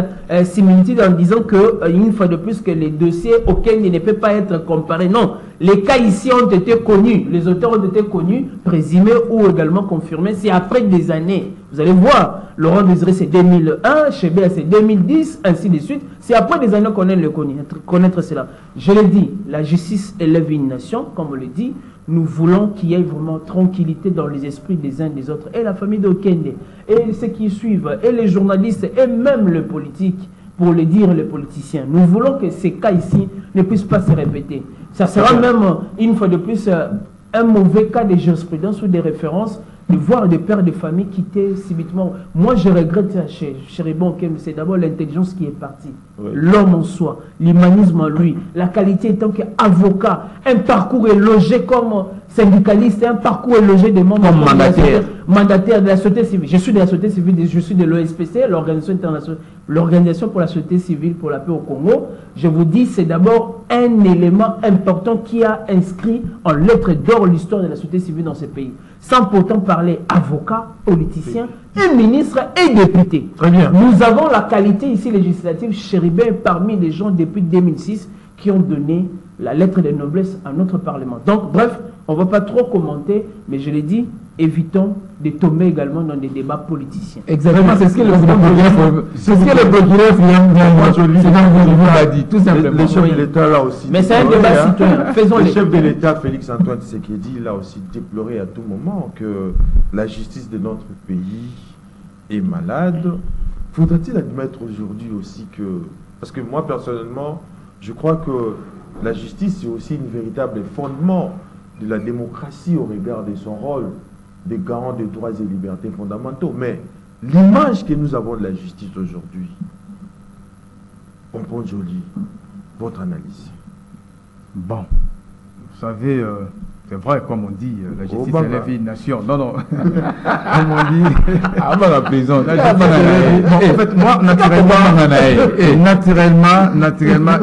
similitude en disant que, une fois de plus, que les dossiers auxquels il ne peut pas être comparé. Non, les cas ici ont été connus, les auteurs ont été connus, présumés ou également confirmés. C'est après des années. Vous allez voir, Laurent Désiré c'est 2001, Chebea c'est 2010, ainsi de suite. C'est après des années qu'on aime le connaître cela. Je l'ai dit, la justice élève une nation, comme on le dit. Nous voulons qu'il y ait vraiment tranquillité dans les esprits des uns des autres. Et la famille d'Okende, et ceux qui suivent, et les journalistes, et même le politique, pour le dire les politiciens. Nous voulons que ces cas ici ne puissent pas se répéter. Ça sera même, une fois de plus, un mauvais cas de jurisprudence ou des références de voir des pères de famille quitter subitement. Moi, je regrette, Chéribon, c'est d'abord l'intelligence qui est partie. Oui. L'homme en soi, l'humanisme en lui, la qualité étant qu'avocat, un parcours élogé comme syndicaliste, un parcours élogé des membres comme mandataire de la société civile. Je suis de la société civile, je suis de l'OSPC, l'Organisation pour la société civile pour la paix au Congo. Je vous dis, c'est d'abord un élément important qui a inscrit en lettres d'or l'histoire de la société civile dans ce pays. Sans pourtant parler avocat, politicien, et ministre et député. Très bien. Nous avons la qualité ici législative, Chéribin, parmi les gens depuis 2006 qui ont donné la lettre de noblesse à notre Parlement. Donc, bref, on ne va pas trop commenter, mais je l'ai dit, évitons de tomber également dans des débats politiciens. Exactement, c'est ce que le procureur a dit, tout simplement. Les chefs de l'État là aussi. Mais c'est un débat citoyen, faisons-le. Le chef de l'État, Félix Antoine Tshisekedi, là aussi déploré à tout moment que la justice de notre pays est malade. Faudrait-il admettre aujourd'hui aussi que... Parce que moi, personnellement, je crois que la justice, c'est aussi un véritable fondement de la démocratie au regard de son rôle de garant des droits et libertés fondamentaux. Mais l'image que nous avons de la justice aujourd'hui, Pompon Joli, votre analyse? Bon, vous savez, c'est vrai, comme on dit, la justice élève une nation. Non, non. Comme on dit. Ah, bah, la plaisante. En fait, moi, naturellement,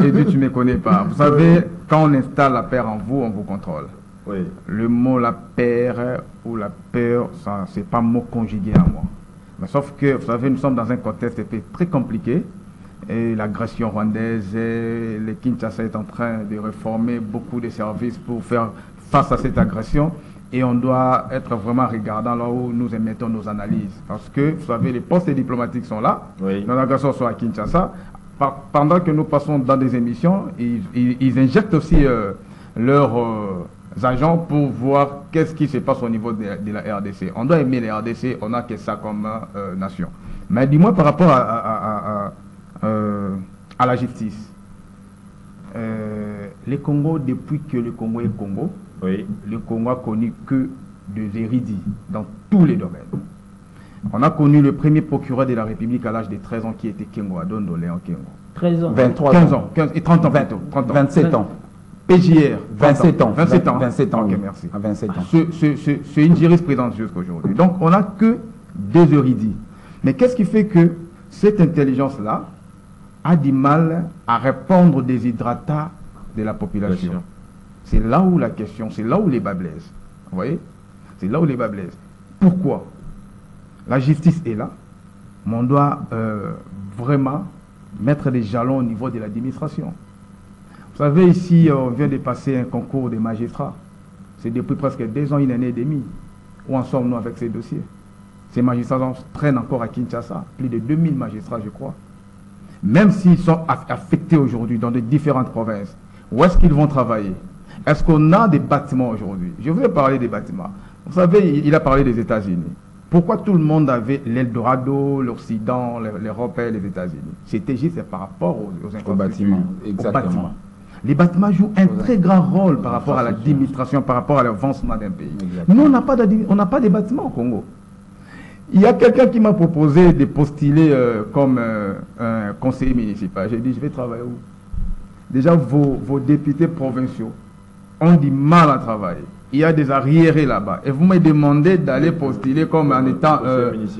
et Dieu, tu ne me connais pas. Vous savez, quand on installe la paix en vous, on vous contrôle. Oui. Le mot la peur ou la peur, ça, c'est pas un mot conjugué à moi. Mais sauf que, vous savez, nous sommes dans un contexte très compliqué. Et l'agression rwandaise, le Kinshasa est en train de réformer beaucoup de services pour faire face à cette agression. Et on doit être vraiment regardant là où nous émettons nos analyses. Parce que, vous savez, les postes diplomatiques sont là. Oui. Nos agressions sont à Kinshasa. Pendant que nous passons dans des émissions, ils injectent aussi leurs agents pour voir qu'est-ce qui se passe au niveau de la RDC. On doit aimer la RDC, on n'a que ça comme nation. Mais dis-moi par rapport à la justice. Le Congo, depuis que le Congo est Congo, oui. Le Congo a connu que des érudits dans tous les domaines. On a connu le premier procureur de la République à l'âge de 13 ans qui était Kengo Adondole en Kengo. 13 ans. 23 15 ans. 15 et 30 ans bientôt. 27 ans. PJR. 27 ans. 27 ans. 27 ans. Ok, Oui. merci. À 27 ans. C'est une jurisprudence jusqu'à aujourd'hui. Donc, on n'a que deux érudits. Mais qu'est-ce qui fait que cette intelligence-là a du mal à répondre des hydratats de la population? C'est là où la question, c'est là où les bas blessent. Vous voyez? C'est là où les bas blessent. Pourquoi? La justice est là, mais on doit vraiment mettre des jalons au niveau de l'administration. Vous savez, ici, on vient de passer un concours des magistrats. C'est depuis presque 2 ans, 1 année et demie. Où en sommes-nous avec ces dossiers? Ces magistrats traînent encore à Kinshasa, plus de 2000 magistrats, je crois. Même s'ils sont affectés aujourd'hui dans de différentes provinces, où est-ce qu'ils vont travailler? Est-ce qu'on a des bâtiments aujourd'hui? Je voulais parler des bâtiments. Vous savez, il a parlé des États-Unis. Pourquoi tout le monde avait l'Eldorado, l'Occident, l'Europe et les États-Unis? C'était juste par rapport aux bâtiments. Exactement. Les bâtiments jouent un très grand rôle par rapport à l'administration, par rapport à l'avancement d'un pays. Exactement. Nous, on n'a pas de bâtiments au Congo. Il y a quelqu'un qui m'a proposé de postuler comme un conseiller municipal. J'ai dit, je vais travailler où? Déjà, vos députés provinciaux ont du mal à travailler. Il y a des arriérés là-bas. Et vous me demandez d'aller postuler comme en étant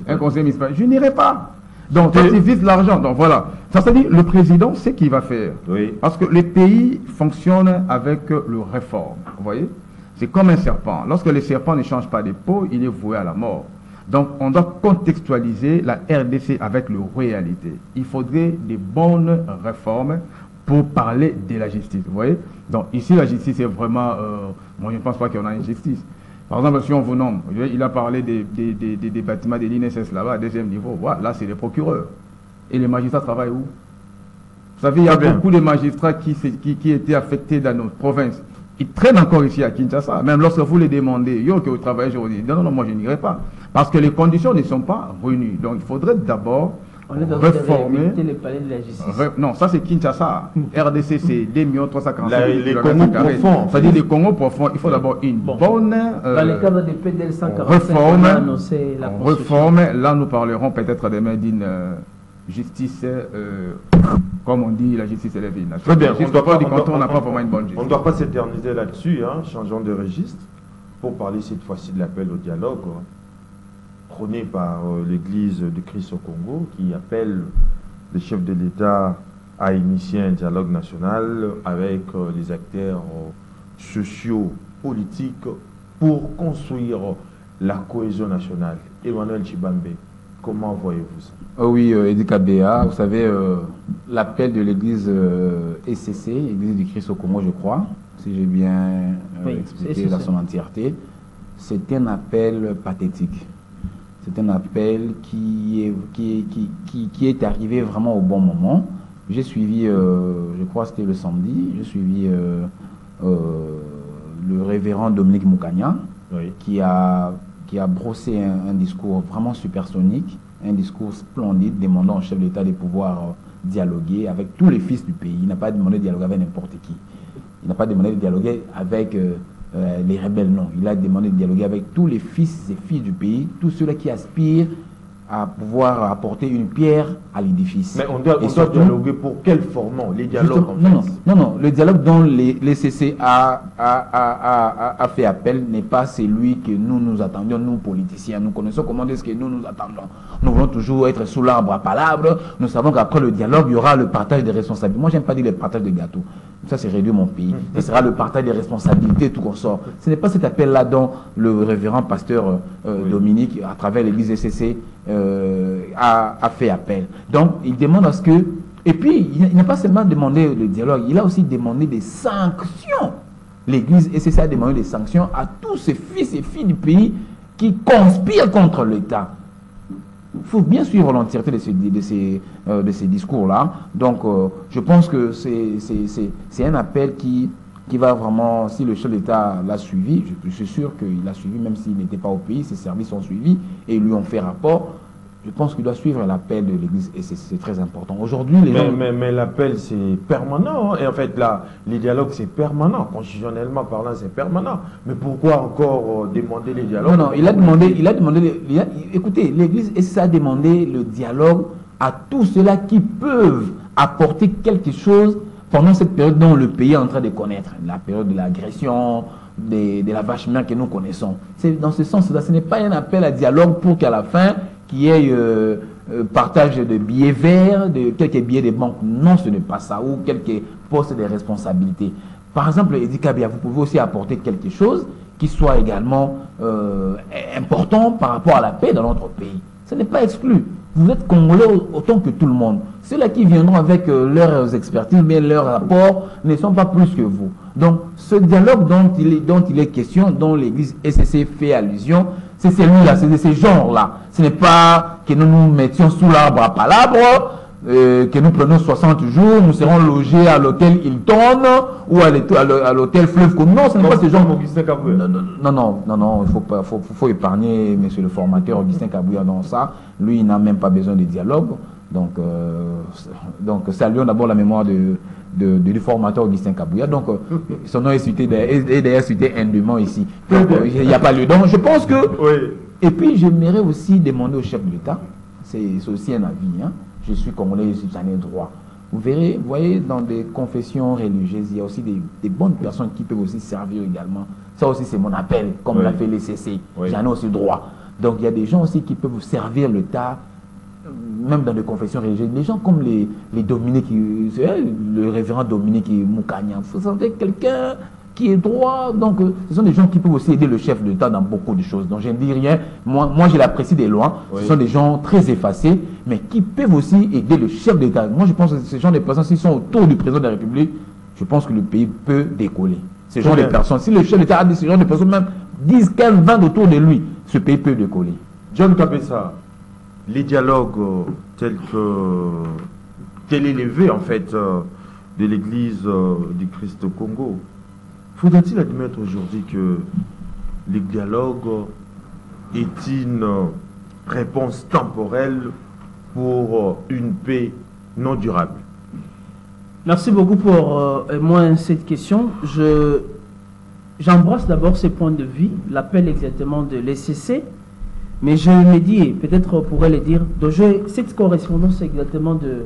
un conseiller municipal. Je n'irai pas. Donc, il vise l'argent. Donc, voilà. Ça veut dire le président sait qu'il va faire. Oui. Parce que les pays fonctionnent avec le réforme. Vous voyez? C'est comme un serpent. Lorsque le serpent ne change pas de peau, il est voué à la mort. Donc, on doit contextualiser la RDC avec la réalité. Il faudrait des bonnes réformes pour parler de la justice. Vous voyez? Donc, ici, la justice est vraiment... moi, je ne pense pas qu'il y en a une justice. Par exemple, si on vous nomme, il a parlé des bâtiments de l'INSS là-bas, à 2e niveau. Voilà, là, c'est les procureurs. Et les magistrats travaillent où? Vous savez, il y a beaucoup de magistrats qui étaient affectés dans notre province. Ils traînent encore ici à Kinshasa. Même lorsque vous les demandez, yo, que vous travaillez aujourd'hui, non, moi, je n'irai pas. Parce que les conditions ne sont pas réunies. Donc, il faudrait d'abord On est dans train de réformer. réhabiliter le palais de la justice. Non, ça c'est Kinshasa. RDC c'est 2 345 Les Congos profonds. C'est-à-dire les Congos profonds, il faut d'abord une bonne Dans le cadre des PDL 145, réforme. on a annoncé la construction. Réforme, là nous parlerons peut-être demain d'une justice, comme on dit, la justice élève une nation. Très bien, Jusqu'à preuve du canton, on n'a pas vraiment une bonne on justice. ne doit pas s'éterniser là-dessus, hein. Changeons de registre pour parler cette fois-ci de l'appel au dialogue prôné par l'Église de Christ au Congo qui appelle les chefs de l'État à initier un dialogue national avec les acteurs sociaux, politiques pour construire la cohésion nationale. Emmanuel Chibambe, comment voyez-vous ça? Oh oui, Edi Kabea, vous savez, l'appel de l'église ECC, Église du Christ au Congo, je crois, si j'ai bien expliqué dans son entièreté, c'est un appel pathétique. C'est un appel qui est arrivé vraiment au bon moment. J'ai suivi, je crois que c'était le samedi, j'ai suivi le révérend Dominique Moukania, Oui. qui a brossé un discours vraiment supersonique, un discours splendide, demandant au chef d'État de pouvoir dialoguer avec tous les fils du pays. Il n'a pas demandé de dialoguer avec n'importe qui. Il n'a pas demandé de dialoguer avec les rebelles, non. Il a demandé de dialoguer avec tous les fils et filles du pays, tous ceux-là qui aspirent à pouvoir apporter une pierre à l'édifice. Mais on doit dialoguer pour quel format? Les dialogues non, le dialogue dont les CC a fait appel n'est pas celui que nous attendions, nous politiciens. Nous connaissons comment est-ce que nous attendons. Nous voulons toujours être sous l'arbre à palabres. Nous savons qu'après le dialogue, il y aura le partage des responsabilités. Moi, j'aime pas dire le partage de gâteaux. Ça, c'est réduire mon pays. Ce sera le partage des responsabilités, tout qu'on sort. Ce n'est pas cet appel-là dont le révérend pasteur Dominique, à travers l'église ECC, a fait appel. Donc, il demande à ce que... Et puis, il n'a pas seulement demandé le dialogue, il a aussi demandé des sanctions. L'église ECC a demandé des sanctions à tous ces fils et filles du pays qui conspirent contre l'État. Il faut bien suivre l'entièreté de ces discours-là. Donc, je pense que c'est un appel qui va vraiment, si le chef d'État l'a suivi, je suis sûr qu'il l'a suivi, même s'il n'était pas au pays, ses services ont suivi et lui ont fait rapport. Je pense qu'il doit suivre l'appel de l'Église et c'est très important. Aujourd'hui, mais l'appel, c'est permanent. Hein. Et en fait, là, les dialogues, c'est permanent. Constitutionnellement parlant, c'est permanent. Mais pourquoi encore demander les dialogues? Non, écoutez, l'Église a demandé le dialogue à tous ceux-là qui peuvent apporter quelque chose pendant cette période dont le pays est en train de connaître. La période de l'agression, de la vache maigre que nous connaissons. C'est dans ce sens-là. Ce n'est pas un appel à dialogue pour qu'à la fin, qu'il y ait partage de billets verts, de quelques billets de banque. Non, ce n'est pas ça. Ou quelques postes de responsabilité. Par exemple, Edi Kabea, vous pouvez aussi apporter quelque chose qui soit également important par rapport à la paix dans notre pays. Ce n'est pas exclu. Vous êtes Congolais autant que tout le monde. Ceux-là qui viendront avec leurs expertises, mais leurs rapports, ne sont pas plus que vous. Donc, ce dialogue dont il est question, dont l'Église ECC fait allusion, c'est celui-là, c'est de ces genres-là. Ce n'est pas que nous nous mettions sous l'arbre à palabres, que nous prenons 60 jours, nous serons logés à l'hôtel Hilton ou à l'hôtel Fleuve Congo. Non, ce n'est pas ce genre. Non, il faut épargner monsieur le formateur Augustin Kabouya dans ça. Lui, il n'a même pas besoin de dialogue. Donc saluons d'abord la mémoire du formateur Augustin Kabouya. Donc, son nom est cité, d'ailleurs cité indûment ici. Donc, il n'y a pas lieu. Donc, je pense que... Oui. Et puis, j'aimerais aussi demander au chef de l'État, c'est aussi un avis, hein. Je suis congolais, je suis j'en ai droit. Vous voyez, dans des confessions religieuses, il y a aussi des bonnes personnes qui peuvent aussi servir également. Ça aussi, c'est mon appel, comme l'a fait l'ECC. Oui. J'en ai aussi droit. Donc, il y a des gens aussi qui peuvent servir l'État, même dans des confessions religieuses. Les gens comme les Dominique, le révérend Dominique Moukania, vous sentez quelqu'un qui est droit. Donc, ce sont des gens qui peuvent aussi aider le chef de l'État dans beaucoup de choses. Donc, je ne dis rien. Moi je l'apprécie de loin. Oui. Ce sont des gens très effacés, mais qui peuvent aussi aider le chef d'État. Moi, je pense que ces gens de personnes, s'ils sont autour du président de la République, je pense que le pays peut décoller. Ces gens de personnes, si le chef d'État a ces gens de personnes, même 10, 15, 20 autour de lui, ce pays peut décoller. John Kabesa, les dialogues tels est l'élevé, en fait, de l'Église du Christ au Congo, faudrait-il admettre aujourd'hui que le dialogue est une réponse temporelle pour une paix non durable? Merci beaucoup pour moi cette question. J'embrasse d'abord ce point de vue, l'appel exactement de l'ECC, mais je me dis, peut-être on pourrait le dire, donc cette correspondance exactement de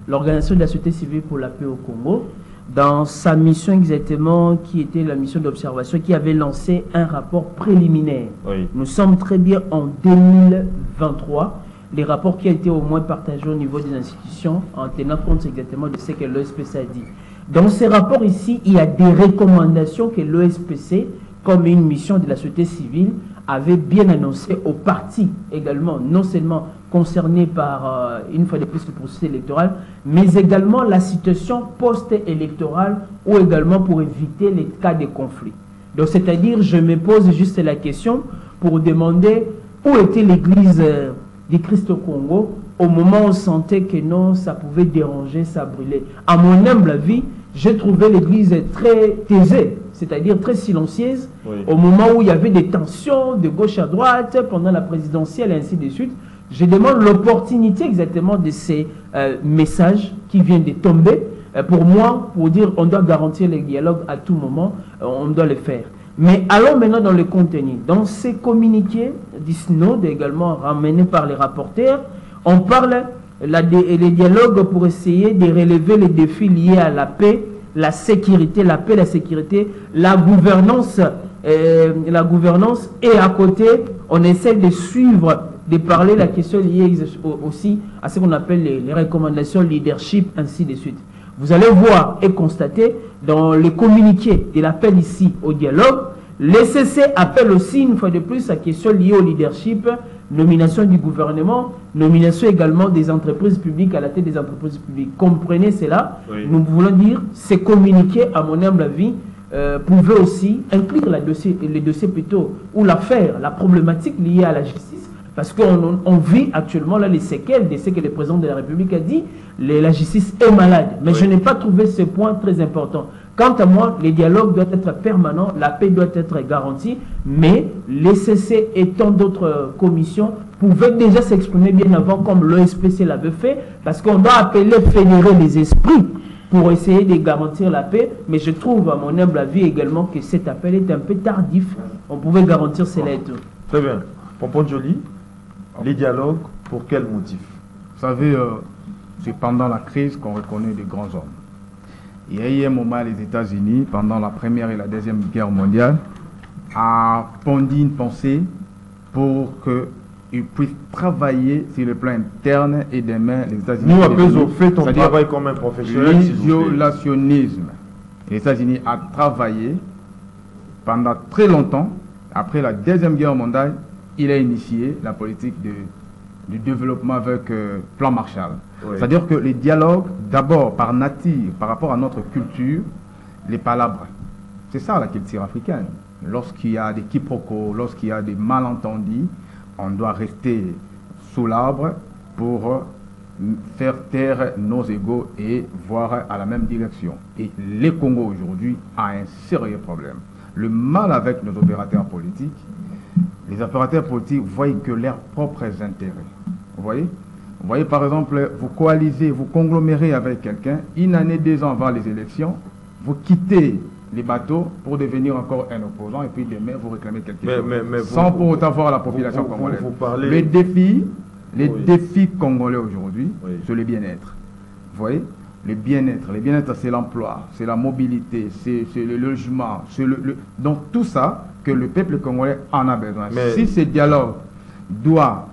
l'Organisation de la société civile pour la paix au Congo, dans sa mission exactement, qui était la mission d'observation, qui avait lancé un rapport préliminaire. Oui. Nous sommes très bien en 2023. Les rapports qui ont été au moins partagés au niveau des institutions en tenant compte exactement de ce que l'ESPC a dit. Dans ces rapports ici, il y a des recommandations que l'ESPC, comme une mission de la société civile, avait bien annoncé aux partis également, non seulement concernés par, une fois de plus, le processus électoral, mais également la situation post-électorale ou également pour éviter les cas de conflit. Donc, c'est-à-dire, je me pose juste la question pour demander où était l'Église du Christ au Congo au moment où on sentait que non, ça pouvait déranger, ça brûlait. À mon humble avis, j'ai trouvé l'Église très taisée, c'est-à-dire très silencieuse, Oui. au moment où il y avait des tensions de gauche à droite pendant la présidentielle et ainsi de suite. Je demande l'opportunité exactement de ces messages qui viennent de tomber. Pour moi, pour dire on doit garantir les dialogues à tout moment, on doit le faire. Mais allons maintenant dans le contenu. Dans ces communiqués du synode, également ramenés par les rapporteurs, on parle les dialogues pour essayer de relever les défis liés à la paix, la sécurité, la paix, la sécurité, la gouvernance et à côté, on essaie de suivre, de parler la question liée aussi à ce qu'on appelle les recommandations leadership, ainsi de suite. Vous allez voir et constater dans le communiqué de l'appel ici au dialogue, l'ECC appelle aussi une fois de plus la question liée au leadership, nomination du gouvernement, nomination également des entreprises publiques à la tête des entreprises publiques. Comprenez cela. Oui. Nous voulons dire, ces communiqués, à mon humble avis, pouvaient aussi inclure les dossiers plutôt, ou l'affaire, la problématique liée à la justice, parce qu'on vit actuellement là les séquelles de ce que le président de la République a dit, la justice est malade. Mais Oui. je n'ai pas trouvé ce point très important. Quant à moi, les dialogues doivent être permanents, la paix doit être garantie, mais l'ECC et tant d'autres commissions pouvaient déjà s'exprimer bien avant, comme l'ESPC l'avait fait, parce qu'on doit appeler, fédérer les esprits pour essayer de garantir la paix. Mais je trouve, à mon humble avis également, que cet appel est un peu tardif. On pouvait garantir cela et tout. Très bien. Pompon Joly, les dialogues, pour quel motif? Vous savez, c'est pendant la crise qu'on reconnaît les grands hommes. Il y a eu un moment, les États-Unis, pendant la Première et la Deuxième Guerre mondiale, a pondu une pensée pour qu'ils puissent travailler sur le plan interne et demain, les États-Unis... Nous, à Peso, fait ton travail comme un professionnel, s'il vous plaît. L'isolationnisme. Les États-Unis ont travaillé pendant très longtemps. Après la Deuxième Guerre mondiale, il a initié la politique du développement avec plan Marshall. Oui. C'est-à-dire que les dialogues, d'abord par nature, par rapport à notre culture, les palabres, c'est ça la culture africaine. Lorsqu'il y a des quiproquos, lorsqu'il y a des malentendus, on doit rester sous l'arbre pour faire taire nos égos et voir à la même direction. Et les Congo aujourd'hui a un sérieux problème. Le mal avec nos opérateurs politiques, les opérateurs politiques voient que leurs propres intérêts. Vous voyez, par exemple, vous coalisez, vous conglomérez avec quelqu'un, une année, 2 ans avant les élections, vous quittez les bateaux pour devenir encore un opposant et puis demain vous réclamez quelque chose. Mais sans pour autant voir la population congolaise. Vous parlez... Les défis congolais aujourd'hui, Oui. c'est le bien-être. Vous voyez, le bien-être, c'est l'emploi, c'est la mobilité, c'est le logement, donc tout ça que le peuple congolais en a besoin. Mais... Si ce dialogue doit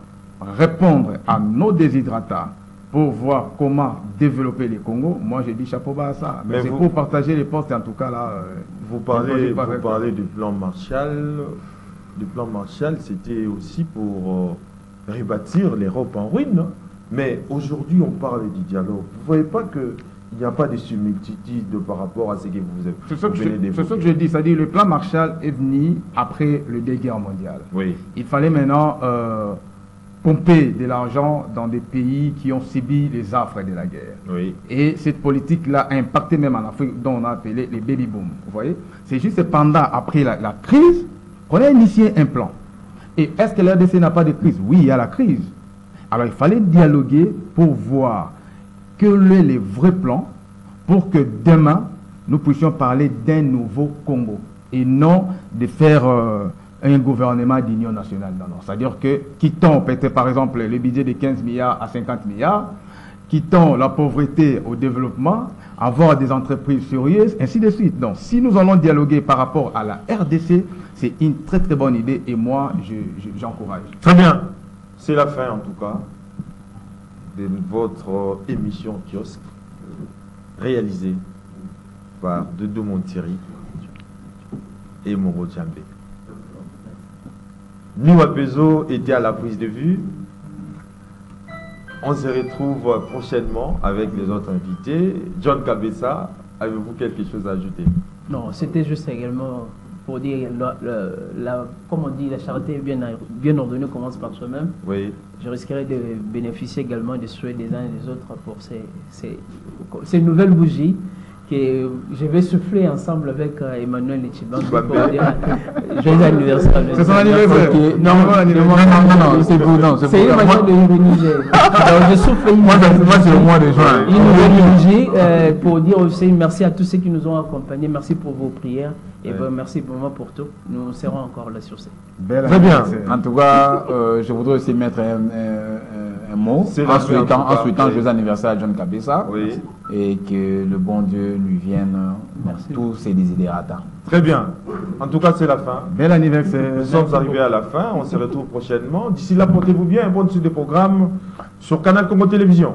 répondre à nos déshydratats pour voir comment développer les Congos, moi j'ai dit chapeau bas à ça. Mais c'est pour partager les postes, en tout cas là. Vous parlez du plan Marshall. Le plan Marshall, c'était aussi pour rebâtir l'Europe en ruine. Mais aujourd'hui, on parle du dialogue. Vous ne voyez pas qu'il n'y a pas de similitude par rapport à ce que vous avez. C'est ce que je dis, c'est-à-dire le plan Marshall est venu après le deux guerres mondiales. Oui. Il fallait maintenant pomper de l'argent dans des pays qui ont subi les affres de la guerre. Oui. Et cette politique-là a impacté même en Afrique, dont on a appelé les baby boom. Vous voyez, c'est juste pendant, après la crise, qu'on a initié un plan. Et est-ce que l'RDC n'a pas de crise? Oui, il y a la crise. Alors il fallait dialoguer pour voir quels sont les vrais plans pour que demain, nous puissions parler d'un nouveau Congo et non de faire un gouvernement d'union nationale. Non, non. C'est-à-dire que quittons peut-être par exemple le budget de 15 milliards à 50 milliards, quittons la pauvreté au développement, avoir des entreprises sérieuses, ainsi de suite. Donc si nous allons dialoguer par rapport à la RDC, c'est une très très bonne idée et moi j'encourage. Très bien. C'est la fin en tout cas de votre émission Kiosque réalisée par Doudou Montieri et Moro Djambé. Niwa Pezo était à la prise de vue. On se retrouve prochainement avec les autres invités. John Kabessa, avez-vous quelque chose à ajouter? Non, c'était juste également pour dire, comme on dit, la charité bien ordonnée commence par soi-même. Oui. Je risquerais de bénéficier également des souhaits des uns et des autres pour ces nouvelles bougies que je vais souffler ensemble avec Emmanuel Echiban pour dire joyeux anniversaire. C'est son anniversaire. Non, c'est vous, non, c'est c'est une manière de ironiser. Alors je souffle moi, c'est le mois de juin. une nouvelle bougie pour dire aussi merci à tous ceux qui nous ont accompagnés. Merci pour vos prières et merci vraiment pour tout. Nous serons encore là sur ça. Très bien. En tout cas, je voudrais aussi mettre un mot en souhaitant joyeux anniversaire à John Kabessa et que le bon Dieu lui vienne tous ses désidérata. Très bien. En tout cas, c'est la fin. Bel anniversaire. Nous sommes arrivés à la fin. On se retrouve prochainement. D'ici là, portez-vous bien. Bonne suite de programme sur Canal Congo Télévision.